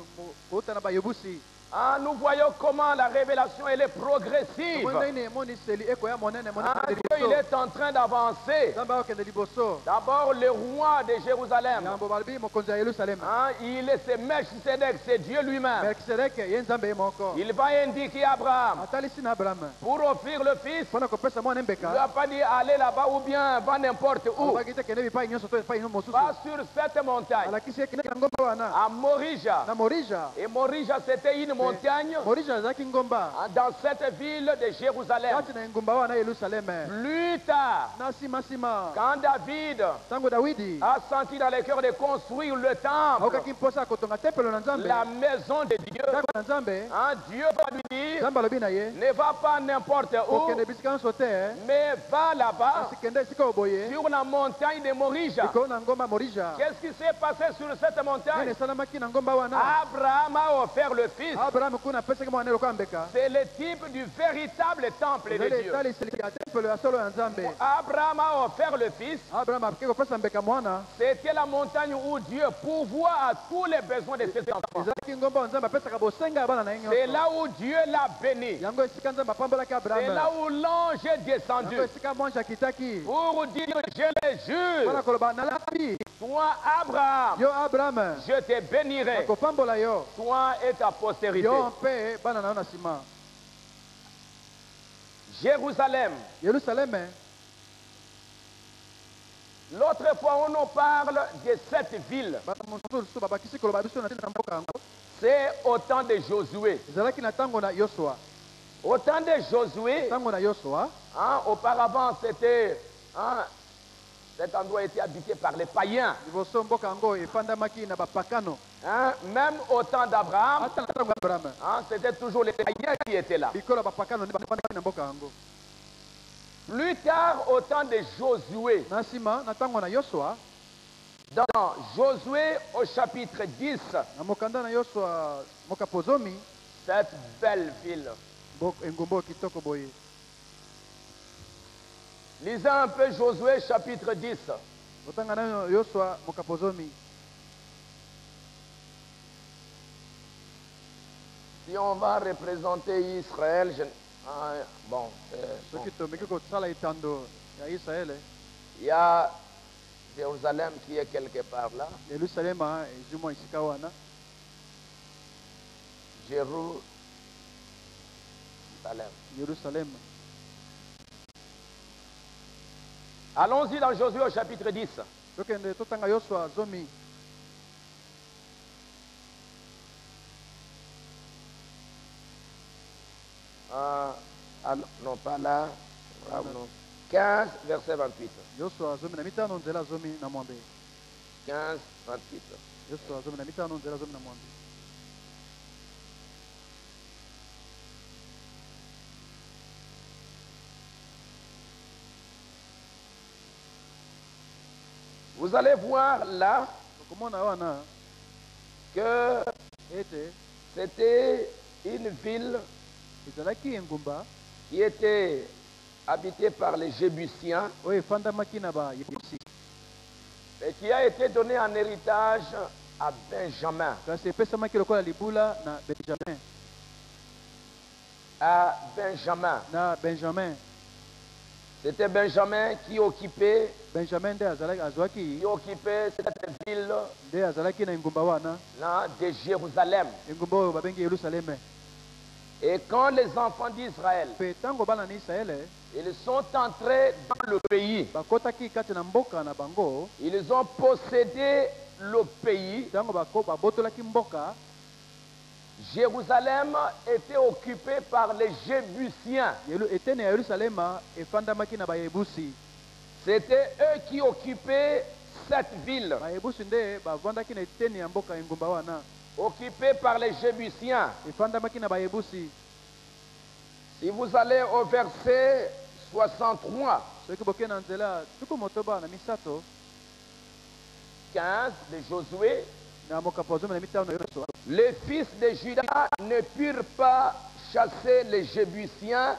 kouta na bayebusi. Ah, nous voyons comment la révélation elle est progressive. Tomoni nini emoniseli ekoya monene Ah, monene Dieu il est en train d'avancer. Nzambe akokende liboso D'abord le roi de Jérusalem. ngambo balobi mokonzi ya Yerusaleme Ah, il est ce Melchisedec, c'est Dieu lui-même. Melkisedeke ye Nzambe ye moko Il va indiquer à Abraham atalisi na Abrahamu pour offrir le fils. mpona kopesa mwana Il ne mbeka va pas dire aller là-bas ou bien va n'importe où. alobaki te kende bipai nyonso to epai mosusu Va sur cette montagne, alakisi ye kendeki na ngomba wana à Morija. na Morija. Et Morija, c'était une montagne Morija azalaki ngomba dans cette ville de Jérusalem. kati na engumba wana Yerusaleme. Plus tard, Na nsima quand David ntango Dawidi a senti dans le cœur de construire le temple, aokaki mposa ya kotonga tempelo na Nzambe la maison de Dieu, ndako na Nzambe, hein, Dieu va lui dire, Nzambe alobi na ye ne va pas n'importe où, kokende bisika nyonso te mais va là-bas, kasi kende esika oyo boye sur la montagne de Morija. likolo na ngomba Morija. Qu'est-ce qui s'est passé sur cette Nini montagne? esalamaki na ngomba wana Abraham a offert le fils. Abrahamu kuna apesaki mwana lokola mbeka C'est le type du véritable temple de ezali Dieu. etaliseli ya tempelo ya solo ya Nzambe. Abraham a offert le fils. Abrahamu akeki kopesa mbeka mwana C'était la montagne où Dieu pourvoit à tous les besoins de ses enfants. ezalaki ngomba oyo Nzambe apesaka bosenga ya bana na ye C'est nyonso. là où Dieu l'a béni. Yango esika Nzambe apambolaki C'est là Abrahamu. où l'ange est descendu Yango esika mwanji akitaki pour dire, je le mpona jure, koloba nalabi toi Abraham, yo Abrahamu je te bénirai, nakopambola yo toi et ta postérité. yo mpe bana na yo na nsima. Jérusalem. Yerusaleme L'autre fois, on nous parle de cette ville. bana mosusu lisusu babakisi koloba biso na ntina na mboka yango C'est au temps de Josué. ezalaki na ntango na Yosua. Au temps de Josué, Ntango na Yosua hein, auparavant, c'était, hein, cet endroit était habité par les païens. liboso mboka yango efandamaki na bapakano. Hein. Même au temps d'Abraham, ata na ntango ya Abrahamu hein, c'était toujours les païens qui étaient là. bikolo ya bapakano nde bafandaki na mboka yango. Plus tard, au temps de Josué, Na nsima na ntango na Yosua dans Josué au chapitre 10, na mokanda na Yosua mokapo zomi cette belle ville. engumba oyo kitoko boye. Lisez un peu Josué chapitre 10. Otanga na Yosua mokapo zomi. Si on va représenter Israël, bon, soki tomeki kosala etando ya Israele il y a Jérusalem qui est quelque part là. Yerusalema ezwi mwa esika wana Jérusalem. Yerusalema. Allons-y dans Josué au chapitre 10. Tokende totanga Yosua zomi. Non, pas là. Ah, non. 15, verset 28. Yosua zomi na mitano nzela zomi na mwambe. 15, 28. Yosua zomi na mitano nzela zomi na mwambe. Vous allez voir là Tokomona wana que ete c'était une ville ezalaki engumba qui était habitée par les Jébusiens oyo efandamaki na bayebusi et qui a été donnée en héritage à Benjamin. kasi epesamaki lokola libula na Benjamin. À Benjamin. Na Benjamin C'était Benjamin qui occupait Benjamin nde azwaki cette ville nde azalaki na engumba wana là, de Jérusalem. engumba oyo babengi Yerusaleme. Et quand les enfants d'Israël, Mpe ntango bana na Israele ils sont entrés dans le pays, bakotaki kati na mboka na bango, ils ont possédé le pays. ntango babotolaki mboka, Jérusalem était occupée par les Jébusiens. eteni ya Yerusalema efandamaki na bayebusi. C'était eux qui occupaient cette ville, Bayebusi nde bavandaki na eteni ya mboka engumba wana, occupée par les Jébusiens. efandamaki na bayebusi. Si vous allez au verset 63, Soki boke na nzela tuku motoba na misato 15 de Josué, na mokapo azome na mitano na Yosua, les fils de Juda ne purent pas chasser les Jébusiens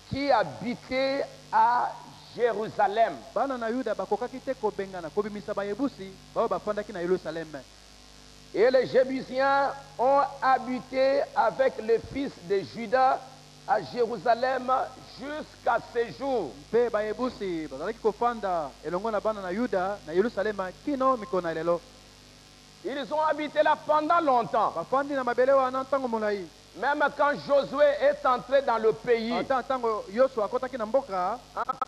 qui habitaient à Jérusalem. bana na Yuda bakokaki te kobengana kobimisa bayebusi bao bafandaki na Yerusaleme. Et les Jébusiens ont habité avec les fils de Juda à Jérusalem jusqu'à ce jour. Mpe bayebusi bazalaki kofanda elongo na bana na Yuda na Yerusalema kino mikona lelo. Ils ont habité là pendant longtemps. Bafandi na mabele wana ntango molai. Même quand Josué est entré dans le pays, Ata ntango Yosua akotaki na mboka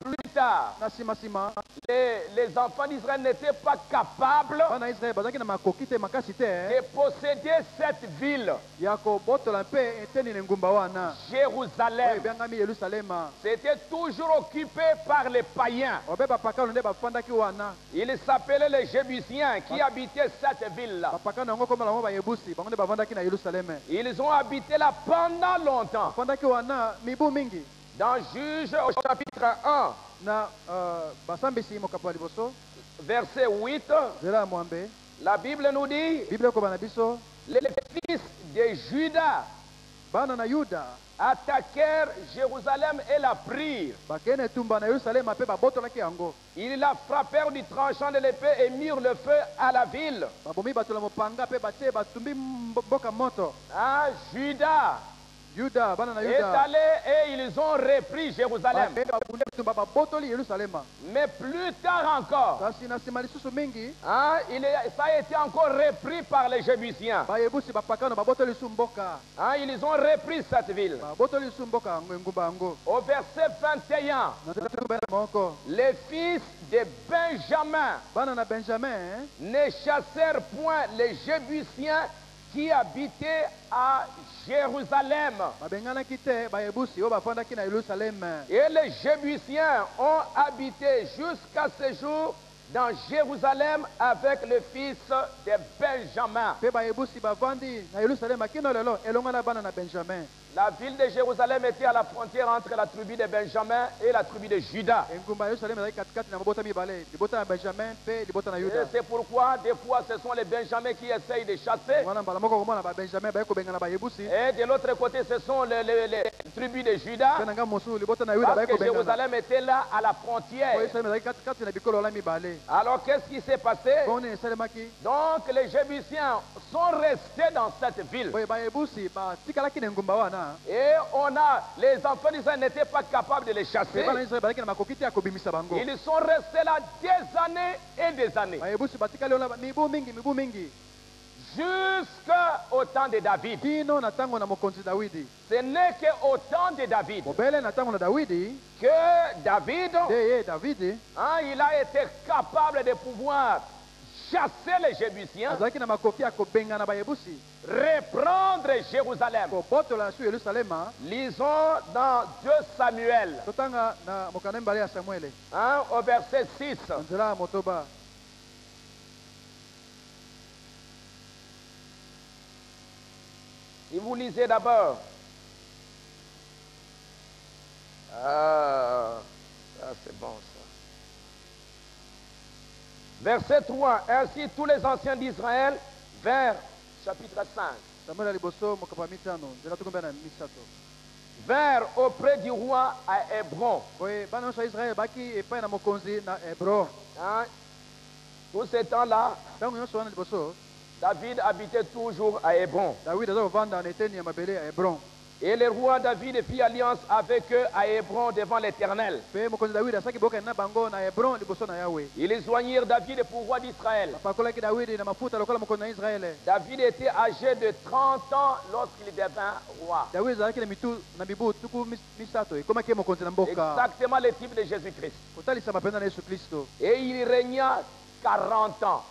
plus tard, na sima les enfants d'Israël n'étaient pas capables bana Israel bazalaki na makoki te makasi te de posséder cette ville, ya kobotola mpe eteni na engumba wana oyo Jérusalem. ebyangami Yerusalema. C'était toujours occupé par les païens. Obe bapakano nde bafandaki wana. Ils s'appelaient les Jébusiens qui habitaient cette ville-là. Bapakano yango komala bango bayebusi bango nde bavandaki na Yerusaleme. Ils ont habité là pendant longtemps. Bafandaki wana mibu mingi. Dans Juge au chapitre 1, Na basambisi mokapo ya liboso verset 8, nzela ya mwambe la Bible nous dit, Biblia ekoba na biso les fils de Juda bana na Yuda attaquèrent Jérusalem et la prirent. bakene etumba na Yerusalema mpe babotolaki yango. Ils la frappèrent du tranchant de l'épée et mirent le feu à la ville. Babomi bato na mopanga mpe batie batumbi mboka moto. Ah, Juda Yuda bana na est Yuda allé et ils ont repris Jérusalem. babunde bitumba babotoli Yerusalema. Mais plus tard encore, Kasi na nsima lisusu mingi hein, ça a été encore repris par les Jébusiens. bayebusi bapakano babotoli lisu mboka. Hein, ils ont repris cette ville. Babotoli lisu mboka yango engumba yango. Au verset 21, Na nzela tuku bana moko les fils de Benjamin bana na Benjamin ne chassèrent point les Jébusiens qui habitaient à Jérusalem. babenganaki te bayebusi oyo bafandaki na Yerusaleme. Et les Jébusiens ont habité jusqu'à ce jour dans Jérusalem avec le fils de Benjamin. Mpe bayebusi bavandi na Yerusalema kino lelo elongo na bana na Benjamin. La ville de Jérusalem était à la frontière entre la tribu de Benjamin et la tribu de Juda. Engumba ya Yerusalema ezalaki katikati na mabota mibale, libota na Benjamin mpe libota na Et Yuda. c'est pourquoi des fois ce sont les Benjamins qui essayent de chasser. Wana mbala moko komona ba Benjamin baye kobengana bayebusi. Et de l'autre côté ce sont les tribus de Juda. Mpe na ngambo mosusu libota na Yuda Parce baye que kobengana. Jérusalem était là à la Po frontière. Yerusalema ezalaki katikati na bikolo wala mibale. Alors qu'est-ce qui s'est passé? Boni esalemaki. Donc les Jébusiens sont restés dans cette ville. Boye bayebusi batikalaki na engumba wana. Et les enfants d'Israël n'étaient pas capables de les chasser. Mpe bana Israel bazalaki na makoki te ya kobimisa bango. Ils sont restés là des années et des années. Bayebusi batikali wana mibu mingi. Jusqu'au temps de David. Kino na tango na mokonzi Dawidi. Ce n'est qu'au temps de David Mobele na tango na Dawidi. que David, Ye Davidi. il a été capable de pouvoir chasser les Jébusiens, Azalaki na makoki ya kobengana bayebusi. reprendre Jérusalem. Kobotola su Yerusalema. Lisons dans 2 Samuel, Totanga na mokanda mbale ya Samuele. au verset 6. Nzela ya motoba. Si vous lisez d'abord, ça c'est bon ça. Verset 3, ainsi tous les anciens d'Israël vers chapitre 5, Samuel aliboso mokapa mitano. Nzela tukumbe na misato. vers auprès du roi à Hébron. Boye bana nyonso ya Israel baki epai na mokonzi na Hebron. Hein? Tout ce temps-là, Tango nyonso wana liboso David habitait toujours à Hébron. Dawidi aza kovanda na eteni ya mabele ya Hebron. Et le roi David fit alliance avec eux à Hébron devant l'Éternel. Ils joignirent David pour roi d'Israël. David était âgé de 30 ans lorsqu'il devint roi. Exactement le type de Jésus-Christ. Et il régna 40 ans.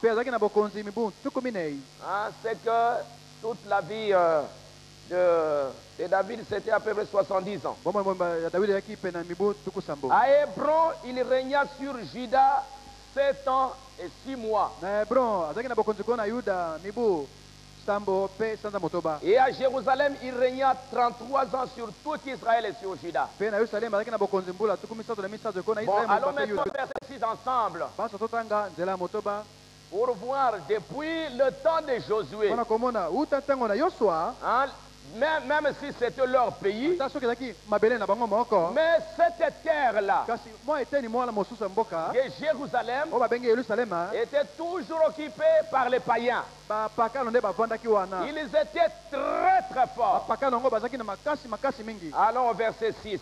Hein, c'est que toute la vie de David, c'était à peu près 70 ans. À Hébron, il régna sur Juda 7 ans et 6 mois. Et à Jérusalem, il régna 33 ans sur tout Israël et sur Juda. Bon, allons maintenant faire ceci ensemble pour voir depuis le temps de Josué. Hein, même si c'était leur pays, mais cette terre-là de Jérusalem était toujours occupée par les païens. Ils étaient très très forts. Allons au verset 6.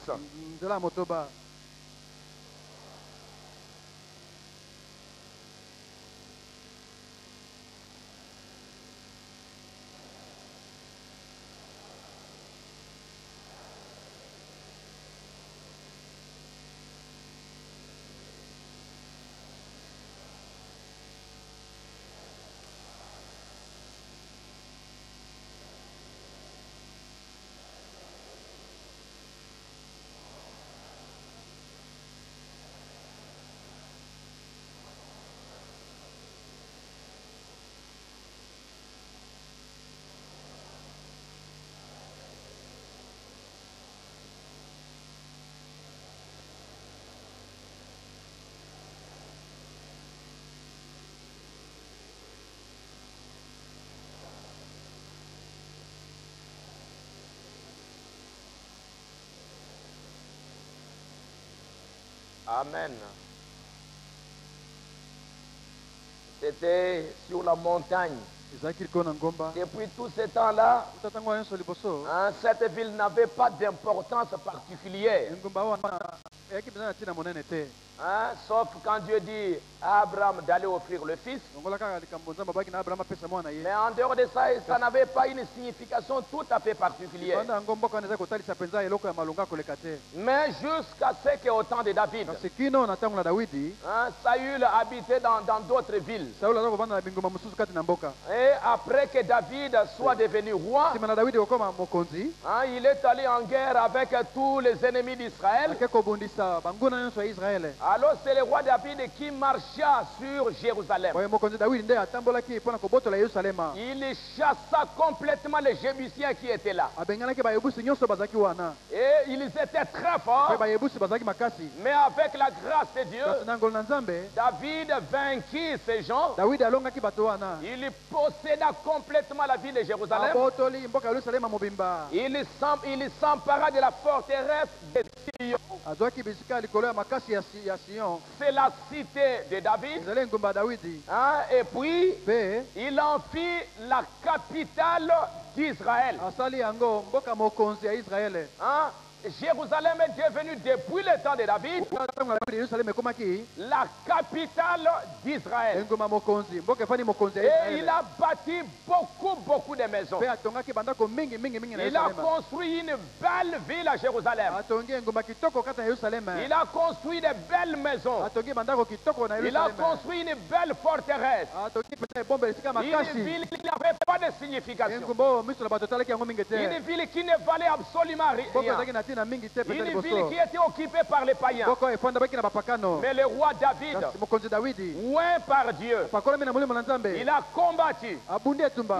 Amen. C'était sur la montagne. Depuis tout ce temps-là, cette ville n'avait pas d'importance particulière. Hein, sauf quand Dieu dit à Abraham d'aller offrir le fils. Mais en dehors de ça, ça n'avait pas une signification tout à fait particulière. Mais jusqu'à ce qu'au temps de David, hein, Saül habitait dans d'autres villes. Et après que David soit devenu roi, hein, il est allé en guerre avec tous les ennemis d'Israël. Alors c'est le roi David qui marcha sur Jérusalem. Il chassa complètement les Jébusiens qui étaient là. Et ils étaient très forts. Mais avec la grâce de Dieu, David vainquit ces gens. Il posséda complètement la ville de Jérusalem. Il s'empara de la forteresse de Sion. C'est la cité de David. Hein, et puis, il en fit la capitale d'Israël. Hein, Jérusalem est devenue depuis le temps de David la capitale d'Israël. Et il a bâti beaucoup de maisons. Il a construit une belle ville à Jérusalem. Il a construit de belles maisons. Il a construit une belle forteresse. Une ville qui n'avait pas de signification. Une ville qui ne valait absolument rien. Une ville qui était occupée par les païens. Mais le roi David, oint par Dieu, il a combattu.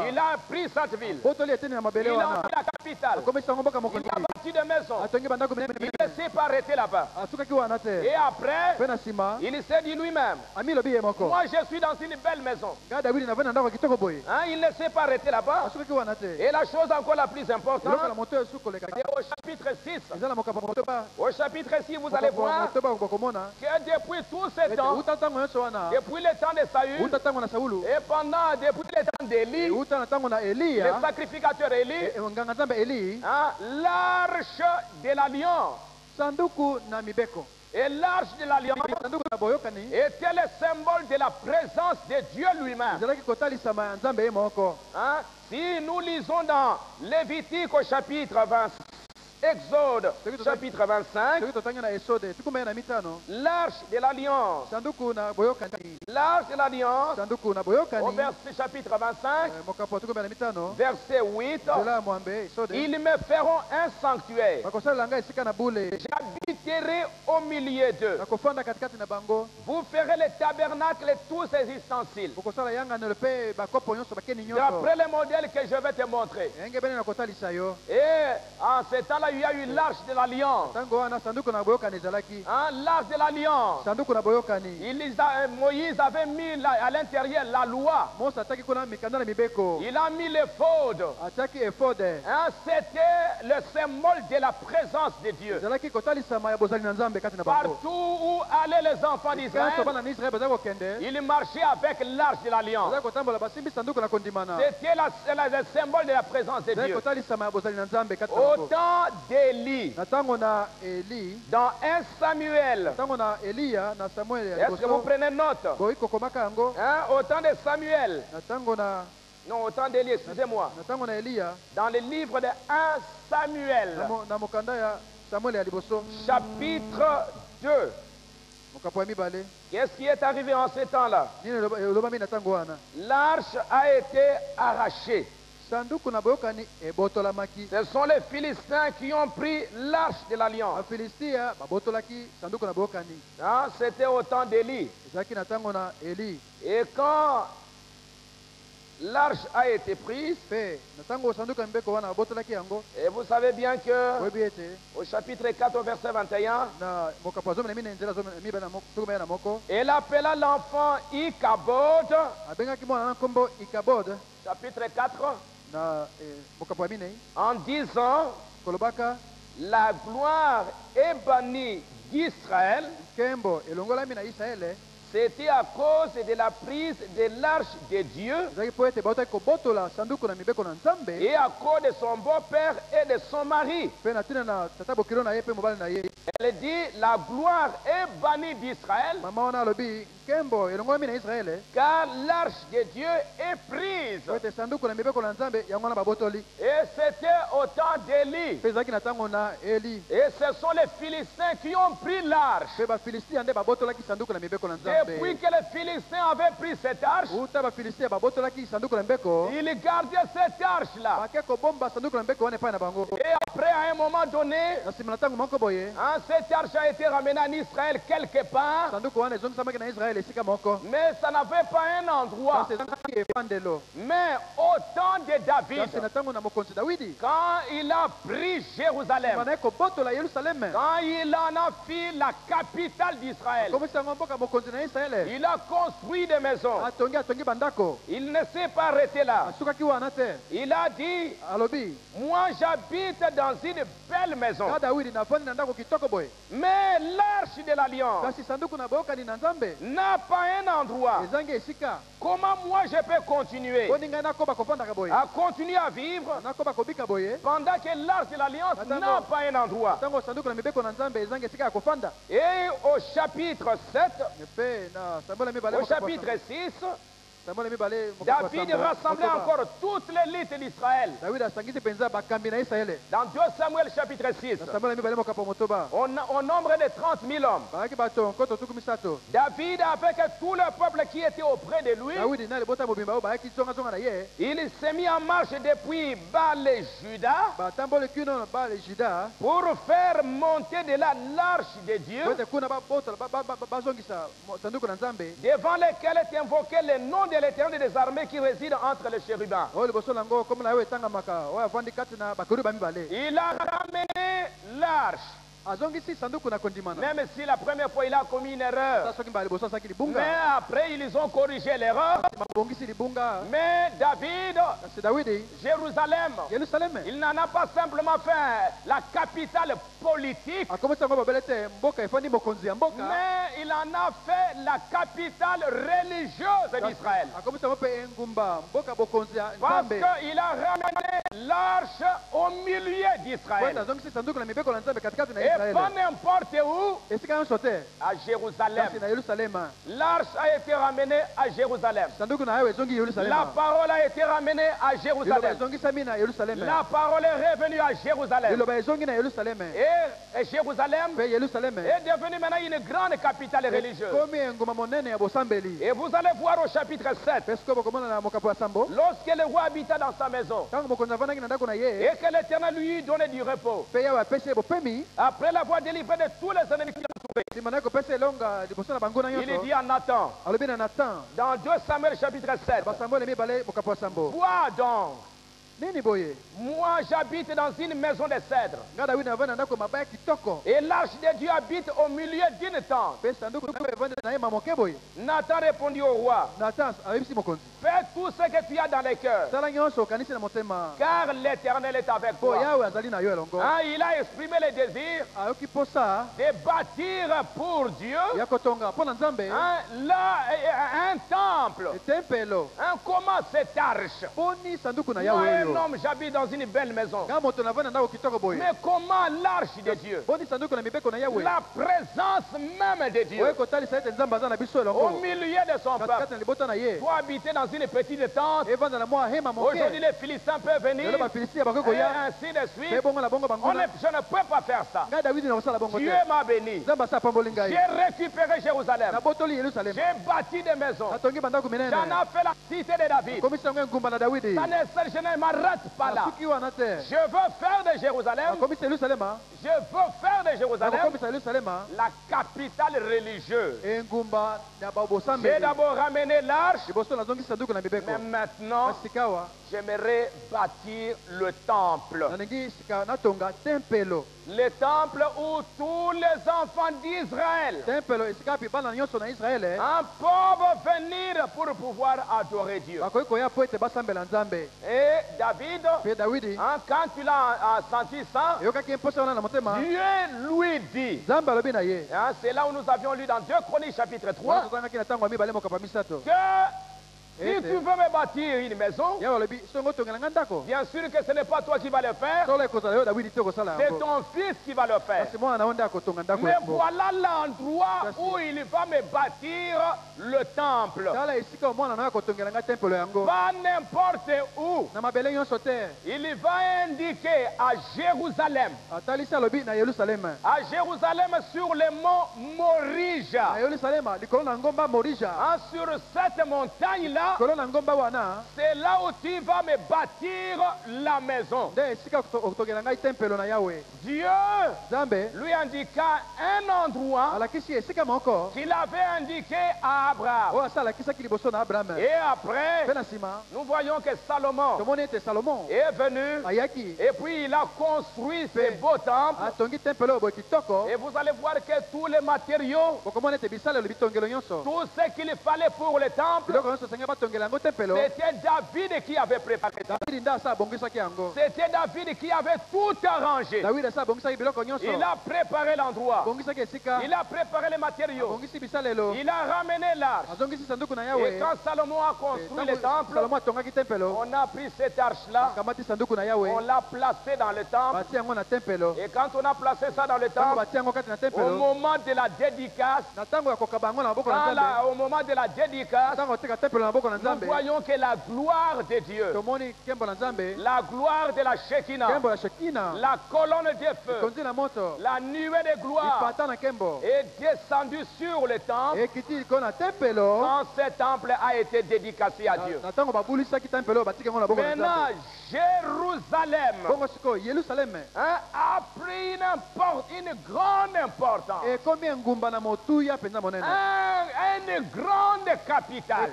Il a pris cette ville. Il a pris la capitale. Il a bâti des maisons. Il ne s'est pas arrêté là-bas. Et après, il s'est dit lui-même, moi je suis dans une belle maison. Hein, il ne s'est pas arrêté là-bas. Et la chose encore la plus importante, c'est au chapitre 6. Au chapitre 6, vous allez voir que depuis tout ce temps, depuis le temps de Saül, et depuis le temps d'Élie, le sacrificateur Élie, l'arche de l'alliance. Et l'arche de l'alliance était le symbole de la présence de Dieu lui-même. Si nous lisons dans Lévitique au chapitre 20, Exode chapitre 25, l'arche de l'alliance. L'arche de l'alliance, au verset chapitre 25, verset 8, ils me feront un sanctuaire. J'habiterai au milieu d'eux. Vous ferez les tabernacles et tous ces ustensiles, d'après le modèle que je vais te montrer. Et en ce temps-là, il y a eu l'arche de l'alliance. L'arche de l'alliance. Moïse avait mis à l'intérieur la loi. Il a mis l'éphod. C'était le symbole de la présence de Dieu. Partout où allaient les enfants d'Israël, ils marchaient avec l'arche de l'alliance. C'était le symbole de la présence de Dieu. Au temps d'Élie, dans 1 Samuel, est-ce que vous prenez note? Au temps de Samuel, non, au temps d'Élie, excusez-moi, dans le livre de 1 Samuel, chapitre 2, qu'est-ce qui est arrivé en ce temps-là? L'arche a été arrachée. Ce sont les Philistins qui ont pris l'arche de l'alliance. C'était au temps d'Élie. Et quand l'arche a été prise, et vous savez bien que au chapitre 4 au verset 21, elle appela l'enfant Ichabod, chapitre 4, en disant, la gloire est bannie d'Israël. C'était à cause de la prise de l'arche de Dieu et à cause de son beau-père et de son mari. Elle dit, la gloire est bannie d'Israël car l'arche de Dieu est prise. Et c'était au temps d'Élie. Et ce sont les Philistins qui ont pris l'arche. Depuis que les Philistins avaient pris cette arche, ils gardaient cette arche-là. Et après, à un moment donné, cette arche a été ramenée en Israël quelque part, mais ça n'avait pas un endroit. Mais au temps de David, quand il a pris Jérusalem, quand il en a fait la capitale d'Israël, il a construit des maisons. Il ne s'est pas arrêté là. Il a dit, moi j'habite dans une belle maison. Mais l'arche de l'alliance n'a pas un endroit. Comment moi je peux continuer à continuer à vivre pendant que l'arche de l'alliance n'a pas un endroit? Et au chapitre 7, au chapitre 6, David rassemblait encore toutes l'élite d'Israël. Dans 2 Samuel chapitre 6, on nombre de 30 000 hommes. David, avec tout le peuple qui était auprès de lui, il s'est mis en marche depuis Baal et Juda pour faire monter de là l'arche de Dieu, devant lequel est invoqué le nom de l'Éternel des armées qui réside entre les chérubins. Il a ramené l'arche Même si la première fois il a commis une erreur. Mais après ils ont corrigé l'erreur. Mais David, Jérusalem, il n'en a pas simplement fait la capitale politique. Mais il en a fait la capitale religieuse d'Israël. Parce qu'il a ramené l'arche au milieu d'Israël. Et pas n'importe où, à Jérusalem. L'arche a été ramenée à Jérusalem. La parole a été ramenée à Jérusalem. La parole est revenue à Jérusalem. Et Jérusalem est devenue maintenant une grande capitale religieuse. Et vous allez voir au chapitre 7, lorsque le roi habita dans sa maison, et que l'Éternel lui donnait du repos, après l'avoir délivré de tous les ennemis qui l'entouraient, il dit à Nathan, dans 2 Samuel chapitre 7, vois donc, moi j'habite dans une maison de cèdre, et l'arche de Dieu habite au milieu d'une tente. Nathan répondit au roi, fais tout ce que tu as dans les cœurs, car l'Éternel est avec toi. Hein, il a exprimé le désir de bâtir pour Dieu là, un temple. Hein, comment cette arche? Moi, un homme, j'habite dans une belle maison. Mais comment l'arche de Dieu? La présence même de Dieu au milieu de son peuple. Pour habiter dans une petite tente. Aujourd'hui, les Philistins peuvent venir. Et ainsi de suite. Je ne peux pas faire ça. Dieu m'a béni. J'ai récupéré Jérusalem. J'ai bâti des maisons. J'en ai fait la cité de David. Je ne m'arrête pas là. Je veux faire de Jérusalem. Je veux faire de Jérusalem la capitale religieuse. J'ai d'abord ramené l'arche. Mais maintenant, j'aimerais bâtir le temple. Le temple où tous les enfants d'Israël peuvent venir pour pouvoir adorer Dieu. Et David, quand il a senti ça, Dieu lui dit, c'est là où nous avions lu dans 2 Chroniques chapitre 3, que si tu veux me bâtir une maison, bien sûr que ce n'est pas toi qui vas le faire, c'est ton fils qui va le faire. Mais voilà l'endroit où il va me bâtir le temple. Pas n'importe où. Il va indiquer à Jérusalem. À Jérusalem sur le mont Morija. Sur cette montagne-là, c'est là où tu vas me bâtir la maison. Dieu lui indiqua un endroit qu'il avait indiqué à Abraham. Et après, nous voyons que Salomon est venu et puis il a construit ce beau temple. Et vous allez voir que tous les matériaux, tout ce qu'il fallait pour le temple, c'était David qui avait préparé ça. C'était David qui avait tout arrangé. Il a préparé l'endroit. Il a préparé les matériaux. Il a ramené l'arche. Et quand Salomon a construit le temple, on a pris cette arche-là, on l'a placée dans le temple. Et quand on a placé ça dans le temple, au moment de la dédicace, au moment de la dédicace, nous voyons que la gloire de Dieu, la gloire de la Shekinah, la colonne de feu, la nuée de gloire est descendue sur le temple quand ce temple a été dédicacé à Dieu. Maintenant, Jérusalem a pris une grande importance, un une grande capitale.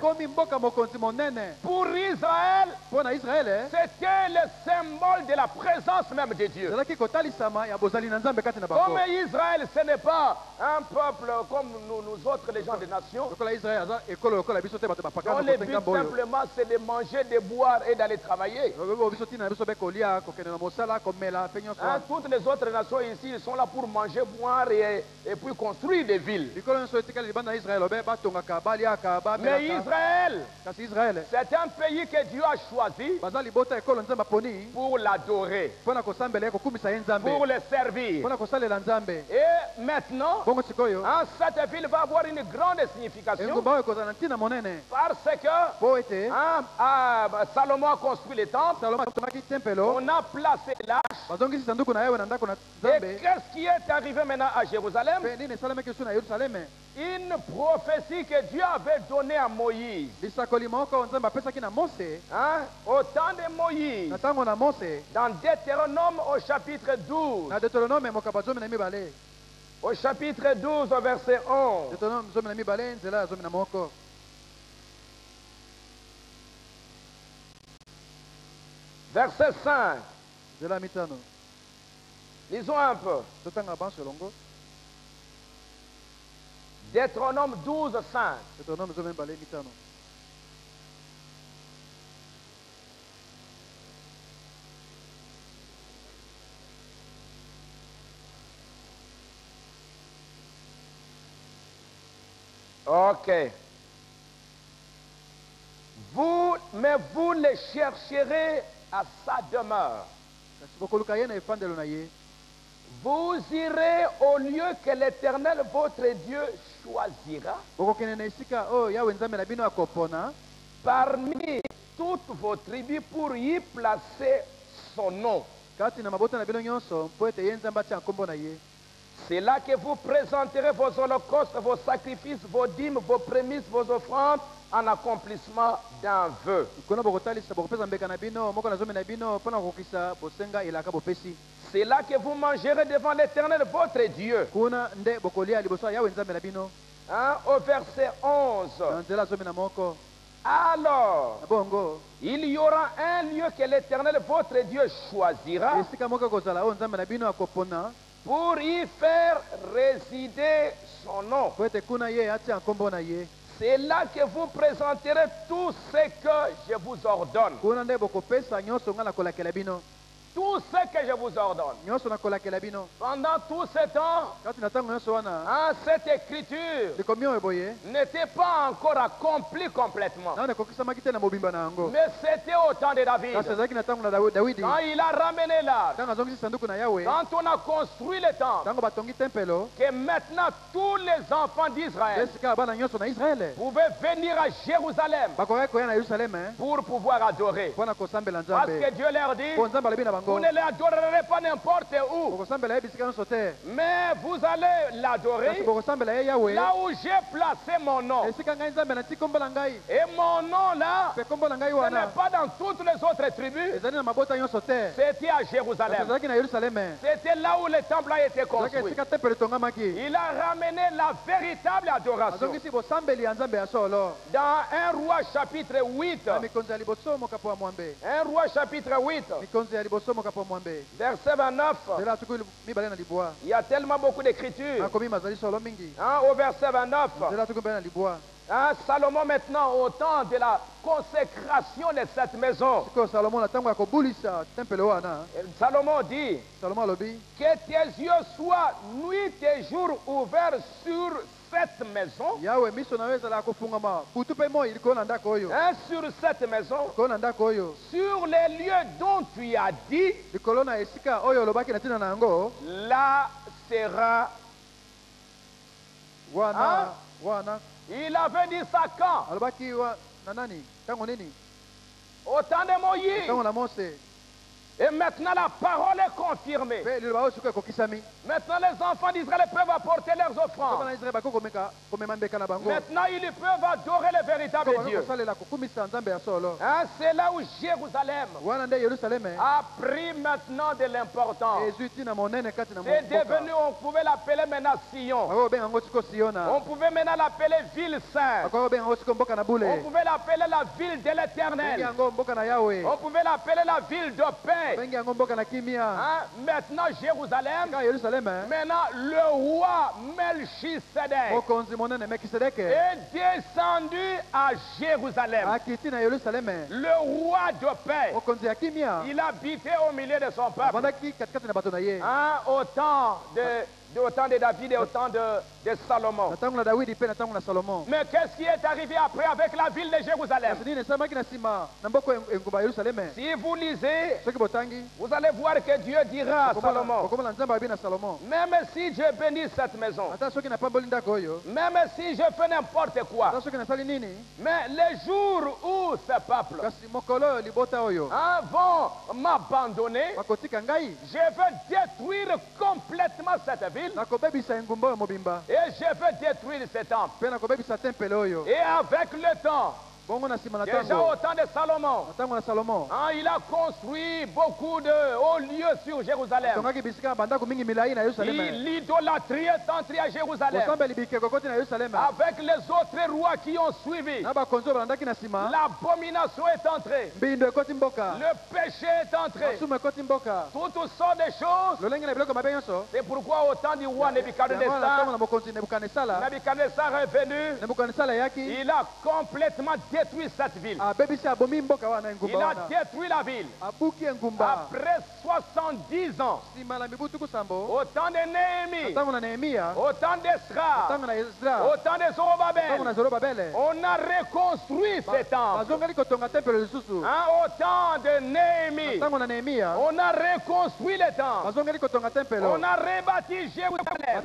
Pour Israël, c'était le symbole de la présence même de Dieu. Comme Israël, ce n'est pas un peuple comme nous autres, les gens des nations. Donc le but simplement, c'est de manger, de boire et d'aller travailler. Toutes les autres nations ici, ils sont là pour manger, boire et puis construire des villes. Mais Israël, c'est un pays que Dieu a choisi pour l'adorer, pour le servir. Et maintenant, cette ville va avoir une grande signification parce que Salomon a construit les temples, on a placé l'arche. Et qu'est-ce qui est arrivé maintenant à Jérusalem? Une prophétie que Dieu avait donnée à Moïse. Au temps de Moïse, dans Deutéronome au chapitre 12. Au chapitre 12, au verset 11. Verset 5. Lisons un peu. Deutéronome 12, 5. Ok. Mais vous les chercherez à sa demeure. Vous irez au lieu que l'Éternel, votre Dieu, choisira. Parmi toutes vos tribus pour y placer son nom. C'est là que vous présenterez vos holocaustes, vos sacrifices, vos dîmes, vos prémices, vos offrandes en accomplissement d'un vœu. C'est là que vous mangerez devant l'Éternel votre Dieu. Au verset 11. Alors, il y aura un lieu que l'Éternel votre Dieu choisira pour y faire résider son nom. C'est là que vous présenterez tout ce que je vous ordonne. Tout ce que je vous ordonne. Pendant tout ce temps, cette écriture n'était pas encore accomplie complètement. Mais c'était au temps de David. Quand il a ramené l'arche, quand on a construit le temple, que maintenant tous les enfants d'Israël pouvaient venir à Jérusalem pour pouvoir adorer. Parce que Dieu leur dit, vous ne l'adorerez pas n'importe où, mais vous allez l'adorer là où j'ai placé mon nom. Et mon nom là, ce n'est pas dans toutes les autres tribus, c'était à Jérusalem. C'était là où le temple a été construit. Il a ramené la véritable adoration. Dans 1 Roi chapitre 8, 1 Roi chapitre 8, verset 29, il y a tellement beaucoup d'écritures. Au verset 29, Salomon maintenant, au temps de la consécration de cette maison, Salomon dit que tes yeux soient nuit et jour ouverts sur cette maison, sur cette maison, sur les lieux dont tu as dit, là sera. Il avait dit ça quand? Au temps de Moïse. Et maintenant la parole est confirmée. Maintenant les enfants d'Israël peuvent apporter leurs offrandes. Maintenant ils peuvent adorer le véritable Dieu. Hein, c'est là où Jérusalem a pris maintenant de l'importance. C'est devenu, on pouvait l'appeler maintenant Sion. On pouvait maintenant l'appeler ville sainte. On pouvait l'appeler la ville de l'Éternel. On pouvait l'appeler la ville de paix. Hein? Maintenant Jérusalem, maintenant le roi Melchisedec est descendu à Jérusalem. Le roi de paix, il habitait au milieu de son peuple. Hein? Au temps de David et au temps de Salomon. Mais qu'est-ce qui est arrivé après avec la ville de Jérusalem? Si vous lisez, vous allez voir que Dieu dira à Salomon, même si je bénis cette maison, même si je fais n'importe quoi, mais les jours où ce peuple vont m'abandonner, je veux détruire complètement cette ville. Et je veux détruire ce temple. Et avec le temps, déjà au temps de Salomon, hein, il a construit beaucoup de hauts lieux sur Jérusalem. L'idolâtrie est entrée à Jérusalem. Avec les autres rois qui ont suivi, l'abomination est entrée. Le péché est entré. Toutes sortes de choses. C'est pourquoi au temps du roi Nebuchadnezzar est venu. Il a complètement détruit cette ville. Il a détruit la ville. Après 70 ans, au temps de Néhémie, au temps d'Esra, au temps de Zorobabel, on a reconstruit ce temple. Hein, au temps de Néhémie, on a reconstruit le temple. On a rebâti Jérusalem.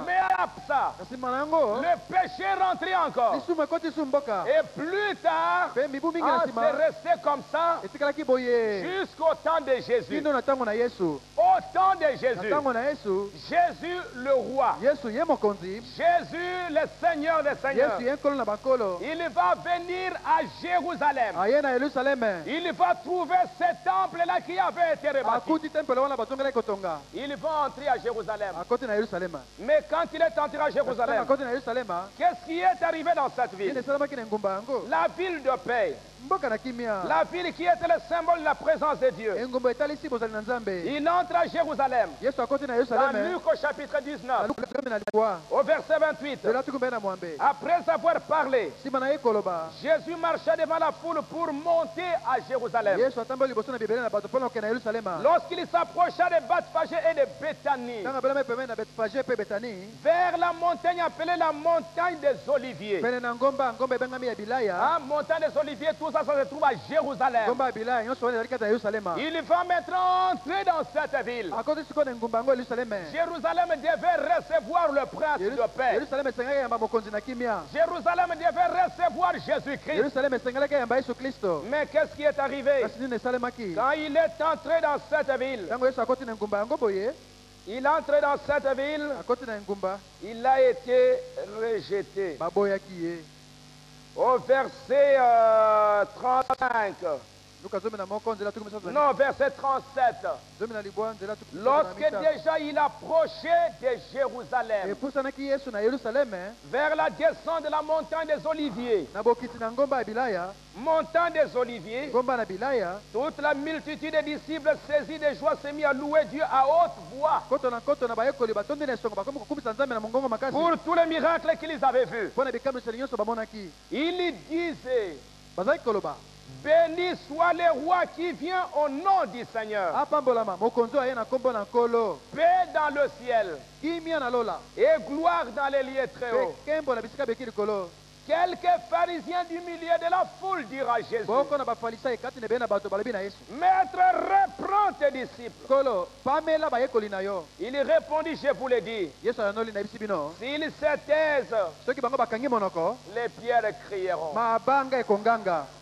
Mais à ça, le péché est rentré encore. Et plus tard, c'est resté comme ça jusqu'au temps de Jésus. Au temps de Jésus, Jésus le roi, Jésus le Seigneur des Seigneurs, il va venir à Jérusalem. Il va trouver ce temple-là qui avait été rebâti. Il va entrer à Jérusalem. Mais quand il est entré à Jérusalem, qu'est-ce qui est arrivé dans cette ville? La ville de paix. La ville qui était le symbole de la présence de Dieu. Il entre à Jérusalem. Dans Luc au chapitre 19, au verset 28. Après avoir parlé, Jésus marcha devant la foule pour monter à Jérusalem. Lorsqu'il s'approcha de Bethphagée et de Béthanie, vers la montagne appelée la montagne des Oliviers. Montagne des Oliviers, tout ça se trouve à Jérusalem. Il va maintenant entrer dans cette ville. Jérusalem devait recevoir le prince de paix. Jérusalem devait recevoir Jésus-Christ. Mais qu'est-ce qui est arrivé? Quand il est entré dans cette ville, il entre dans cette ville, il a été rejeté. Au verset 35. Non, verset 37. Lorsque déjà il approchait de Jérusalem, vers la descente de la montagne des Oliviers, montagne des Oliviers, toute la multitude des disciples saisis de joie s'est mis à louer Dieu à haute voix pour tous les miracles qu'ils avaient vus. Il disait, béni soit le roi qui vient au nom du Seigneur. Paix dans le ciel et gloire dans les lieux très hauts. Quelques pharisiens du milieu de la foule dirent à Jésus, Maître, reprends tes disciples. Il répondit, je vous l'ai dit, s'ils se taisent, les pierres crieront.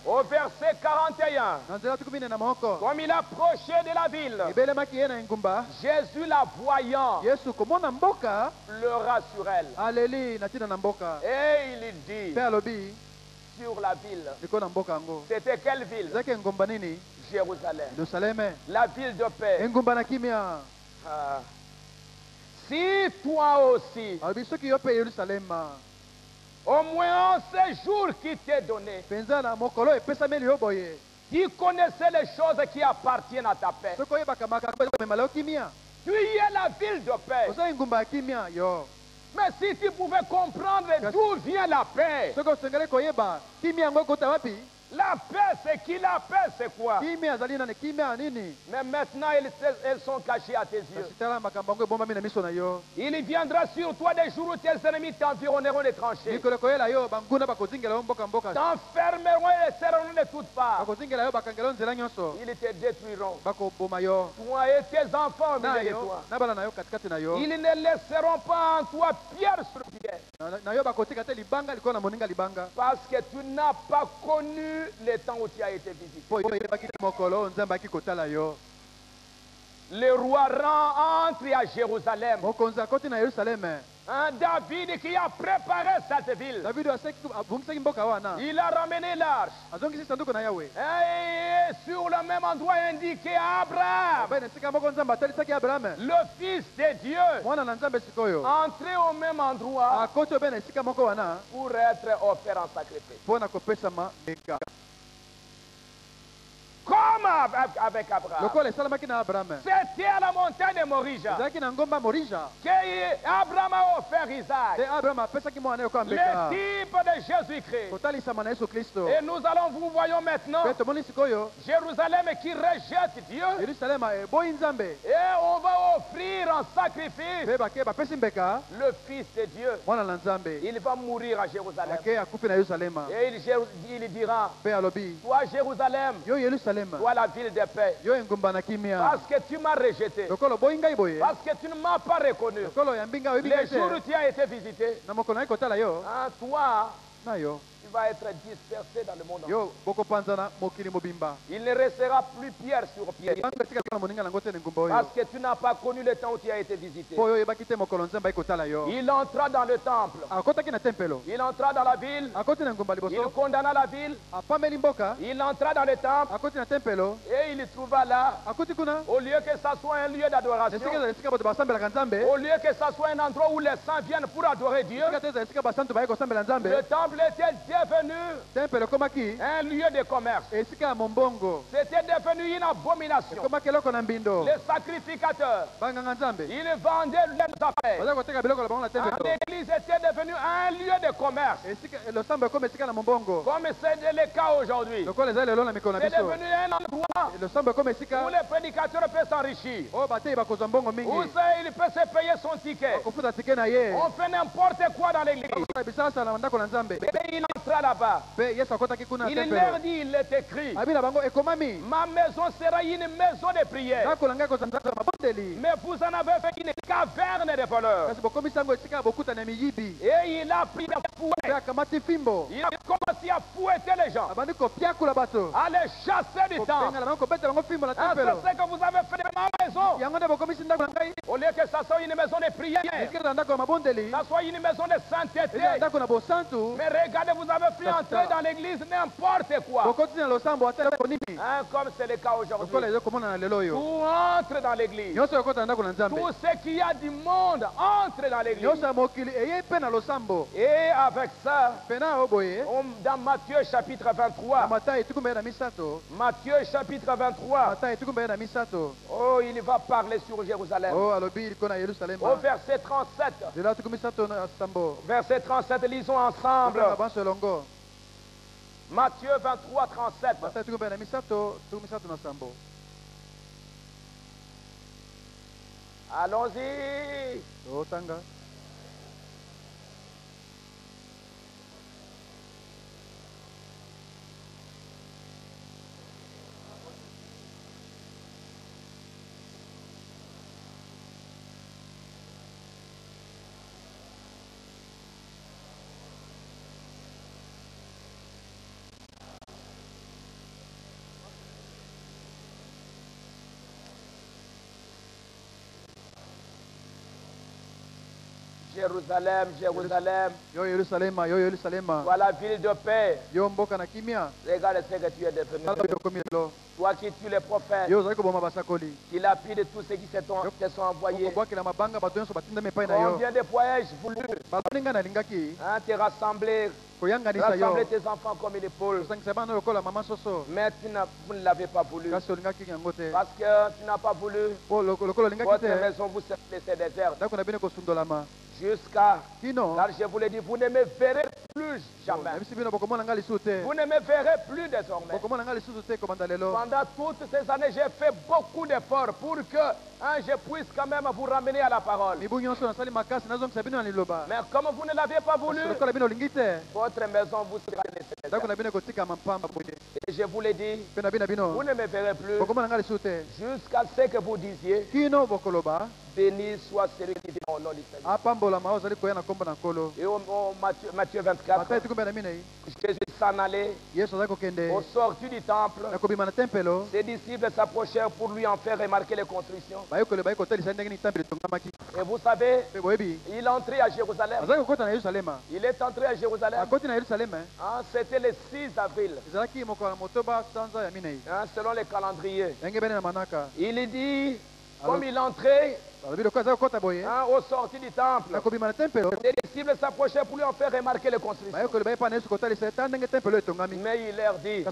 Au verset 41, comme il approchait de la ville, Jésus la voyant, pleura sur elle. Et il dit sur la ville. C'était quelle ville? Jérusalem. La ville de paix. Ah. Si toi aussi, au moins en ce jour qui t'est donné, tu connaissais les choses qui appartiennent à ta paix. Tu y es la ville de paix. Mais si tu pouvais comprendre d'où vient la paix, la paix, c'est qui? La paix, c'est quoi? Mais maintenant, elles sont cachées à tes yeux. Il viendra sur toi des jours où tes ennemis t'environneront de tranchées, t'enfermeront et les serreront de toutes parts. Ils te détruiront. Toi et tes enfants au milieu de toi. Ils ne laisseront pas en toi pierre sur pierre. Parce que tu n'as pas connu le temps où tu as été visité. Le roi entre à Jérusalem. Un David qui a préparé cette ville. Il a ramené l'arche. Et sur le même endroit indiqué Abraham, le fils de Dieu, entré au même endroit pour être offert en sacrifice. Comme avec Abraham. C'était à la montagne de Morija qu'Abraham a offert Isaac. Le type de Jésus-Christ. Et nous allons, vous voyons maintenant, Jérusalem qui rejette Dieu. Et on va offrir en sacrifice le Fils de Dieu. Il va mourir à Jérusalem. Et il dira, toi Jérusalem, toi la ville de paix, parce que tu m'as rejeté, parce que tu ne m'as pas reconnu, les jours où tu as été visité, toi, tu vas être dispersé dans le monde entier. Il ne restera plus pierre sur pierre. Parce que tu n'as pas connu le temps où tu as été visité. Il entra dans le temple. Il entra dans la ville. Il condamna la ville. Il entra dans le temple. Et il trouva là, au lieu que ça soit un lieu d'adoration, au lieu que ça soit un endroit où les saints viennent pour adorer Dieu, le temple était devenu un lieu de commerce. C'était devenu une abomination. Les sacrificateurs, ils vendaient leurs affaires. L'église était devenue un lieu de commerce. Comme c'est le cas aujourd'hui. C'est devenu un endroit où les prédicateurs peuvent s'enrichir. Où il peut se payer son ticket. On fait n'importe quoi dans l'église. Et il entra là-bas. Il leur dit, il est écrit, ma maison sera une maison de prière. Mais vous en avez fait une caverne de voleurs. Et il a pris un fouet. Il a commencé à fouetter les gens, à les chasser du temps. C'est ce que vous avez fait de ma maison. Au lieu que ça soit une maison de prière, ça soit une maison de sainteté. Mais regardez, vous avez fait entrer dans l'église n'importe quoi. Comme c'est le cas aujourd'hui. Tout entre dans l'église. Tout ce qu'il y a du monde entre dans l'église. Et avec ça, dans Matthieu chapitre 23, Matthieu chapitre 23, oh, il va parler sur Jérusalem. Au verset 37. Verset 37, lisons ensemble. Matthieu 23, 37. Allons-y. Jérusalem, Jérusalem. Yo Yerusalema, yo Yerusalema. Toi la ville de paix. Yo mboka na kimia. Regarde ce que tu es devenu. Toi qui tues les prophètes. Yo zaki boma basakoli. Qui lapide tous ceux qui te sont envoyés. Combien de fois ai-je voulu te rassembler tes enfants comme une épaule. Mais vous ne l'avez pas voulu. Parce que tu n'as pas voulu. Votre maison vous s'est laissée déserte. Jusqu'à, car je vous l'ai dit, vous ne me verrez plus jamais. Vous ne me verrez plus désormais. Pendant toutes ces années, j'ai fait beaucoup d'efforts pour que je puisse quand même vous ramener à la parole. Mais comme vous ne l'avez pas voulu, votre maison vous sera laissée. Et je vous l'ai dit, vous ne me verrez plus jusqu'à ce que vous disiez, béni soit celui qui vient au nom du Seigneur. Et au Matthieu 24, Jésus s'en allait au sortir du temple. Ses disciples s'approchèrent pour lui en faire remarquer les constructions. Et vous savez, il est entré à Jérusalem. Il est entré à Jérusalem. C'était le 6 avril. Selon les calendriers. Il dit, comme il entrait, au sortir du temple, les disciples s'approchaient pour lui en faire remarquer les constructions. Mais il leur dit,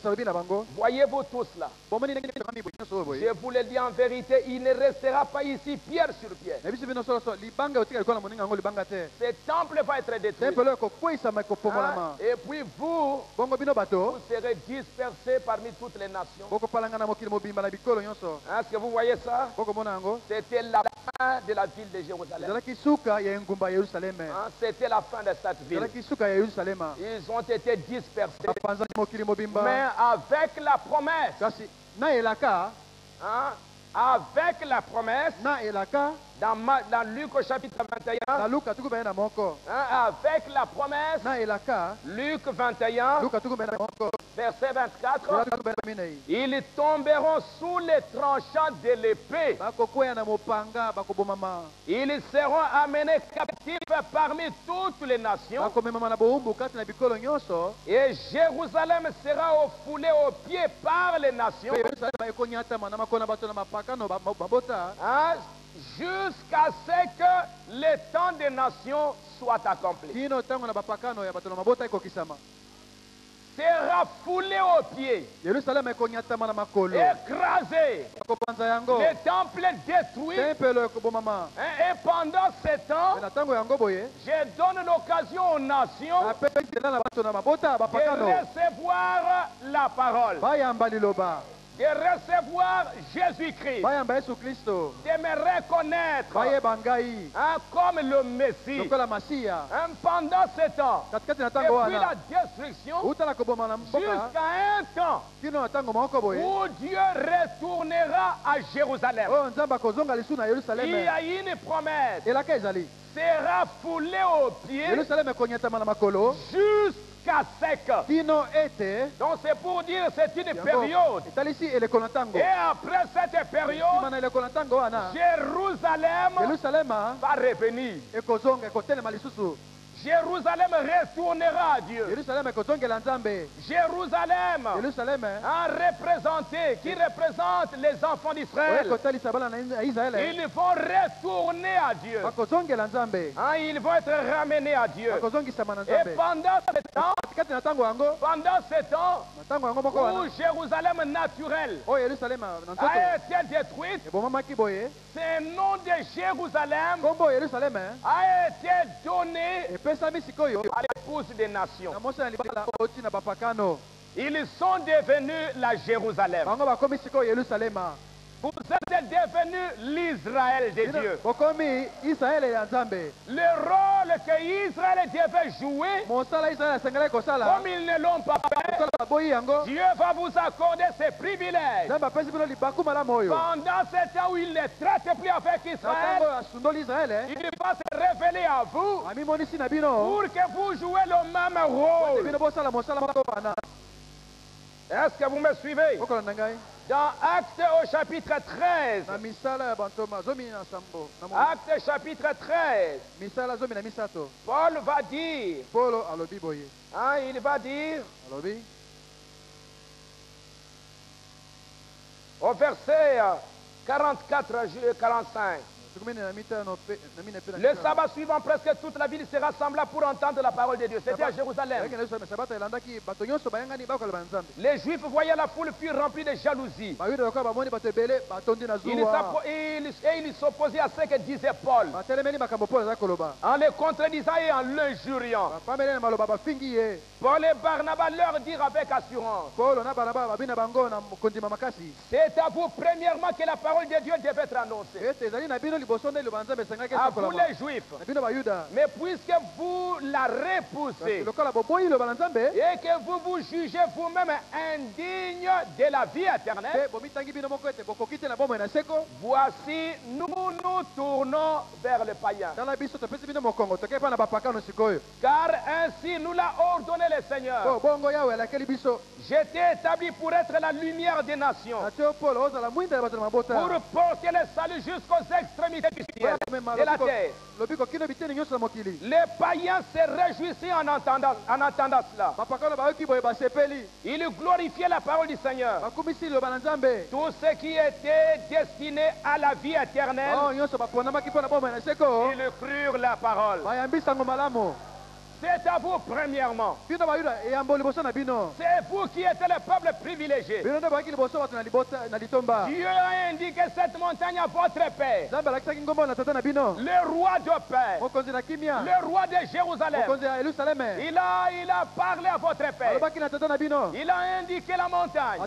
voyez-vous tous là, je vous le dis en vérité, il ne restera pas ici pierre sur pierre. Ce temple va être détruit. Et puis vous serez dispersés parmi toutes les nations. Est-ce que vous voyez ça? C'était la fin de la ville de Jérusalem. C'était la fin de cette ville. Ils ont été dispersés. Mais avec la promesse. Avec la promesse. Dans Luc au chapitre 21. Avec la promesse. Luc 21. Verset 24. Ils tomberont sous les tranchants de l'épée. Ils seront amenés captifs parmi toutes les nations. Et Jérusalem sera foulée aux pieds par les nations. Jusqu'à ce que le temps des nations soit accompli. Sera foulé aux pieds, écrasé, le temple détruit. Et pendant ce temps, je donne l'occasion aux nations de recevoir la parole, de recevoir Jésus-Christ, de me reconnaître comme le Messie. Pendant ce temps, depuis la destruction, jusqu'à un temps où Dieu retournera à Jérusalem. Il y a une promesse, sera foulé aux pieds jusqu'à sec. Donc c'est pour dire c'est une période. Et après cette période, Jérusalem va revenir. Jérusalem retournera à Dieu. Jérusalem a représenté, qui représente les enfants d'Israël. Ils vont retourner à Dieu. Ils vont être ramenés à Dieu. Et pendant ce temps où Jérusalem naturelle a été détruite, ce nom de Jérusalem a été donné à l'épouse des nations. Ils sont devenus la Jérusalem. Vous êtes devenus l'Israël de Dieu. Le rôle que Israël devait jouer, comme ils ne l'ont pas fait, Dieu va vous accorder ses privilèges. Pendant ce temps où il ne traite plus avec Israël, il va se révéler à vous pour que vous jouez le même rôle. Est-ce que vous me suivez? Dans Actes au chapitre 13. Actes chapitre 13. Paul va dire. Hein, il va dire. Au verset 44 à 45. Le sabbat suivant, presque toute la ville se rassembla pour entendre la parole de Dieu. C'était à Jérusalem. Les Juifs, voyant la foule, furent remplis de jalousie. Ils s'opposaient à ce que disait Paul, en les contredisant et en l'injuriant. Paul et Barnabas leur dirent avec assurance: c'est à vous premièrement que la parole de Dieu devait être annoncée, à vous les Juifs. Mais puisque vous la repoussez et que vous vous jugez vous-même indigne de la vie éternelle, voici nous nous tournons vers le païen. Car ainsi nous l'a ordonné le Seigneur: j'étais établi pour être la lumière des nations, pour porter le salut jusqu'aux extrémités du ciel, de la terre. Les païens se réjouissaient en entendant cela. Ils glorifiaient la parole du Seigneur. Tout ce qui était destiné à la vie éternelle, ils crurent la parole. C'est à vous premièrement. C'est vous qui êtes le peuple privilégié. Dieu a indiqué cette montagne à votre père, le roi de paix, le roi de Jérusalem. Il a parlé à votre père. Il a indiqué la montagne.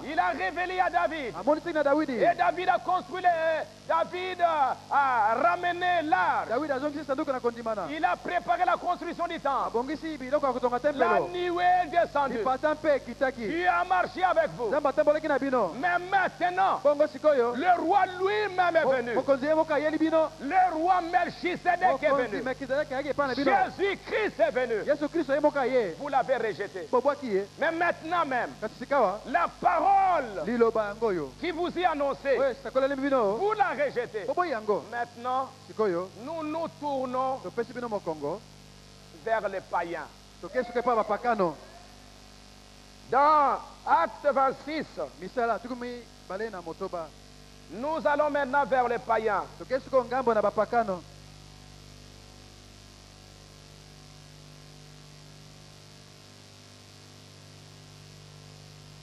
Il a révélé à David. Et David a construit David a ramené l'arche. Il a préparé la construction du temple. La nuée est descendue. Dieu a marché avec vous. Mais maintenant, le roi lui-même est venu. Le roi Melchisedec est venu. Jésus-Christ est venu. Vous l'avez rejeté. Mais maintenant même, la parole qui vous est annoncée, vous la rejetez. Maintenant, nous nous tournons vers les païens. Dans Acte 26, nous allons maintenant vers les païens.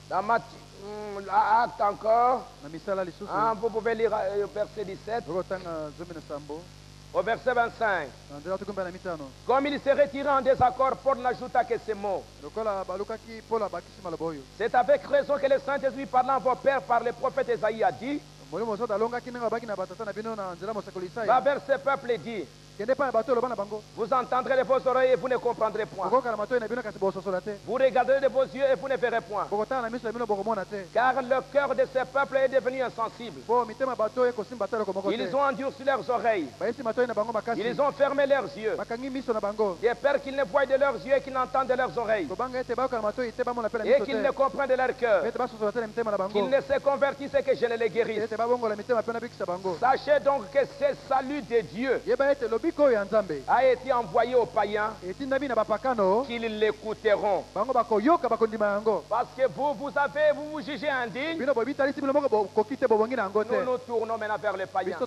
Dans Acte encore, vous pouvez lire verset 17. Au verset 25. Comme il s'est retiré en désaccord, Paul n'ajouta que ces mots: c'est avec raison que le Saint-Esprit, parlant à vos pères par le prophète Esaïe, a dit: va vers ce peuple et dit, vous entendrez de vos oreilles et vous ne comprendrez point. Vous regarderez de vos yeux et vous ne verrez point. Car le cœur de ce peuple est devenu insensible. Ils ont endurci leurs oreilles. Ils ont fermé leurs yeux. J'ai peur qu'ils ne voient de leurs yeux et qu'ils n'entendent de leurs oreilles. Et qu'ils ne comprennent de leur cœur. Qu'ils ne se convertissent et que je ne les guérisse. Sachez donc que ce salut de Dieu a été envoyé aux païens, qu'ils l'écouteront. Parce que vous vous jugez indigne. Nous nous tournons maintenant vers les païens.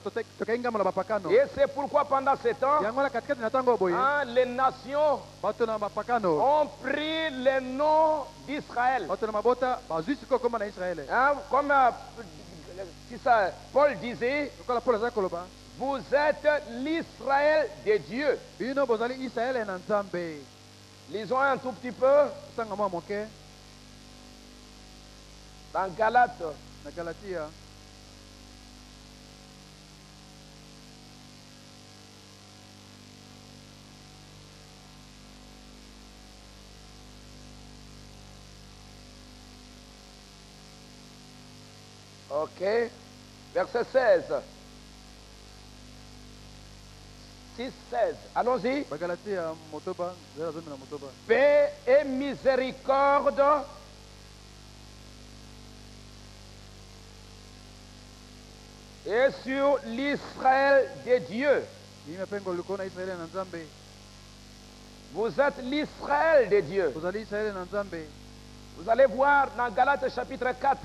Et c'est pourquoi pendant ce temps, les nations ont pris le nom d'Israël. Comme Paul disait, vous êtes l'Israël de Dieu. Lisons un tout petit peu dans Galates. Ok. Verset 16. 6, 16. Allons-y. Paix et miséricorde et sur l'Israël de Dieu. Vous êtes l'Israël de Dieu. Vous allez voir dans Galates chapitre 4.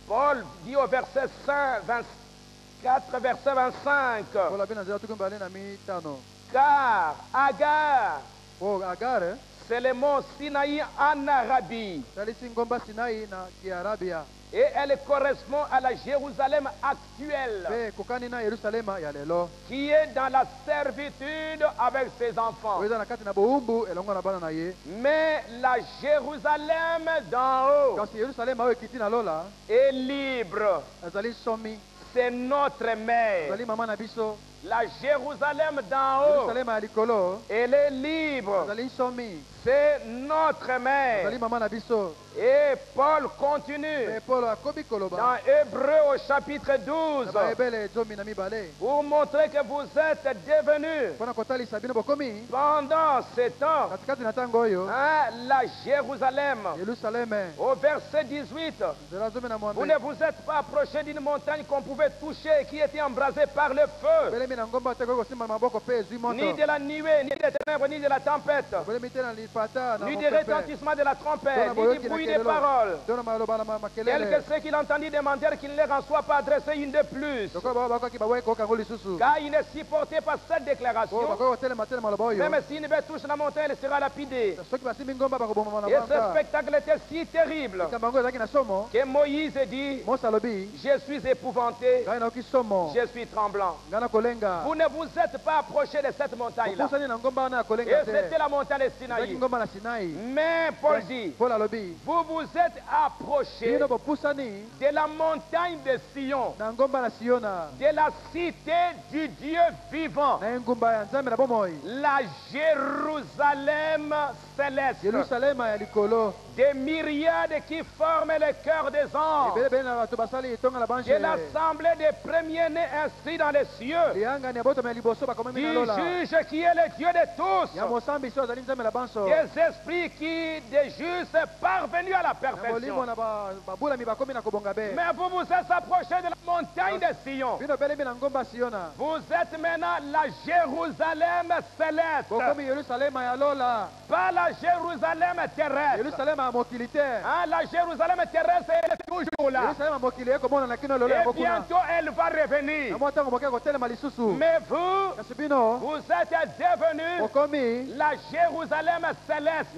Paul dit au verset 24, verset 25. Car Agar, c'est le mont Sinaï en Arabie. Et elle correspond à la Jérusalem actuelle, qui est dans la servitude avec ses enfants. Mais la Jérusalem d'en haut est libre. C'est notre mère. La Jérusalem d'en haut, elle est libre. C'est notre mère. Et Paul continue dans Hébreux au chapitre 12 pour montrer que vous êtes devenus pendant ce temps la Jérusalem. Au verset 18, vous ne vous êtes pas approché d'une montagne qu'on pouvait toucher et qui était embrasée par le feu, ni de la nuée, ni des ténèbres, ni de la tempête, ni du retentissement de la trompette, ni du bruit des paroles. Tel que ceux qui l'entendit demandèrent qu'il ne leur en soit pas adressé une de plus. Car il ne supportait pas cette déclaration. Même si une bête touche la montagne, elle sera lapidée. Et ce spectacle était si terrible que Moïse dit: je suis épouvanté, je suis tremblant. Vous ne vous êtes pas approché de cette montagne-là. Et c'était la montagne de Sinaï. Mais Paul dit: vous vous êtes approchés de la montagne de Sion, de la cité du Dieu vivant, la Jérusalem céleste, des myriades qui forment le cœur des anges, de l'assemblée des premiers-nés inscrits dans les cieux, du juge qui est le Dieu de tous, des esprits qui, des justes, parvenus à la perfection. Mais vous vous êtes approchés de la montagne de Sion. Vous êtes maintenant la Jérusalem céleste, pas la Jérusalem terrestre. La Jérusalem terrestre, elle est toujours là. Et bientôt elle va revenir. Mais vous êtes devenus la Jérusalem céleste.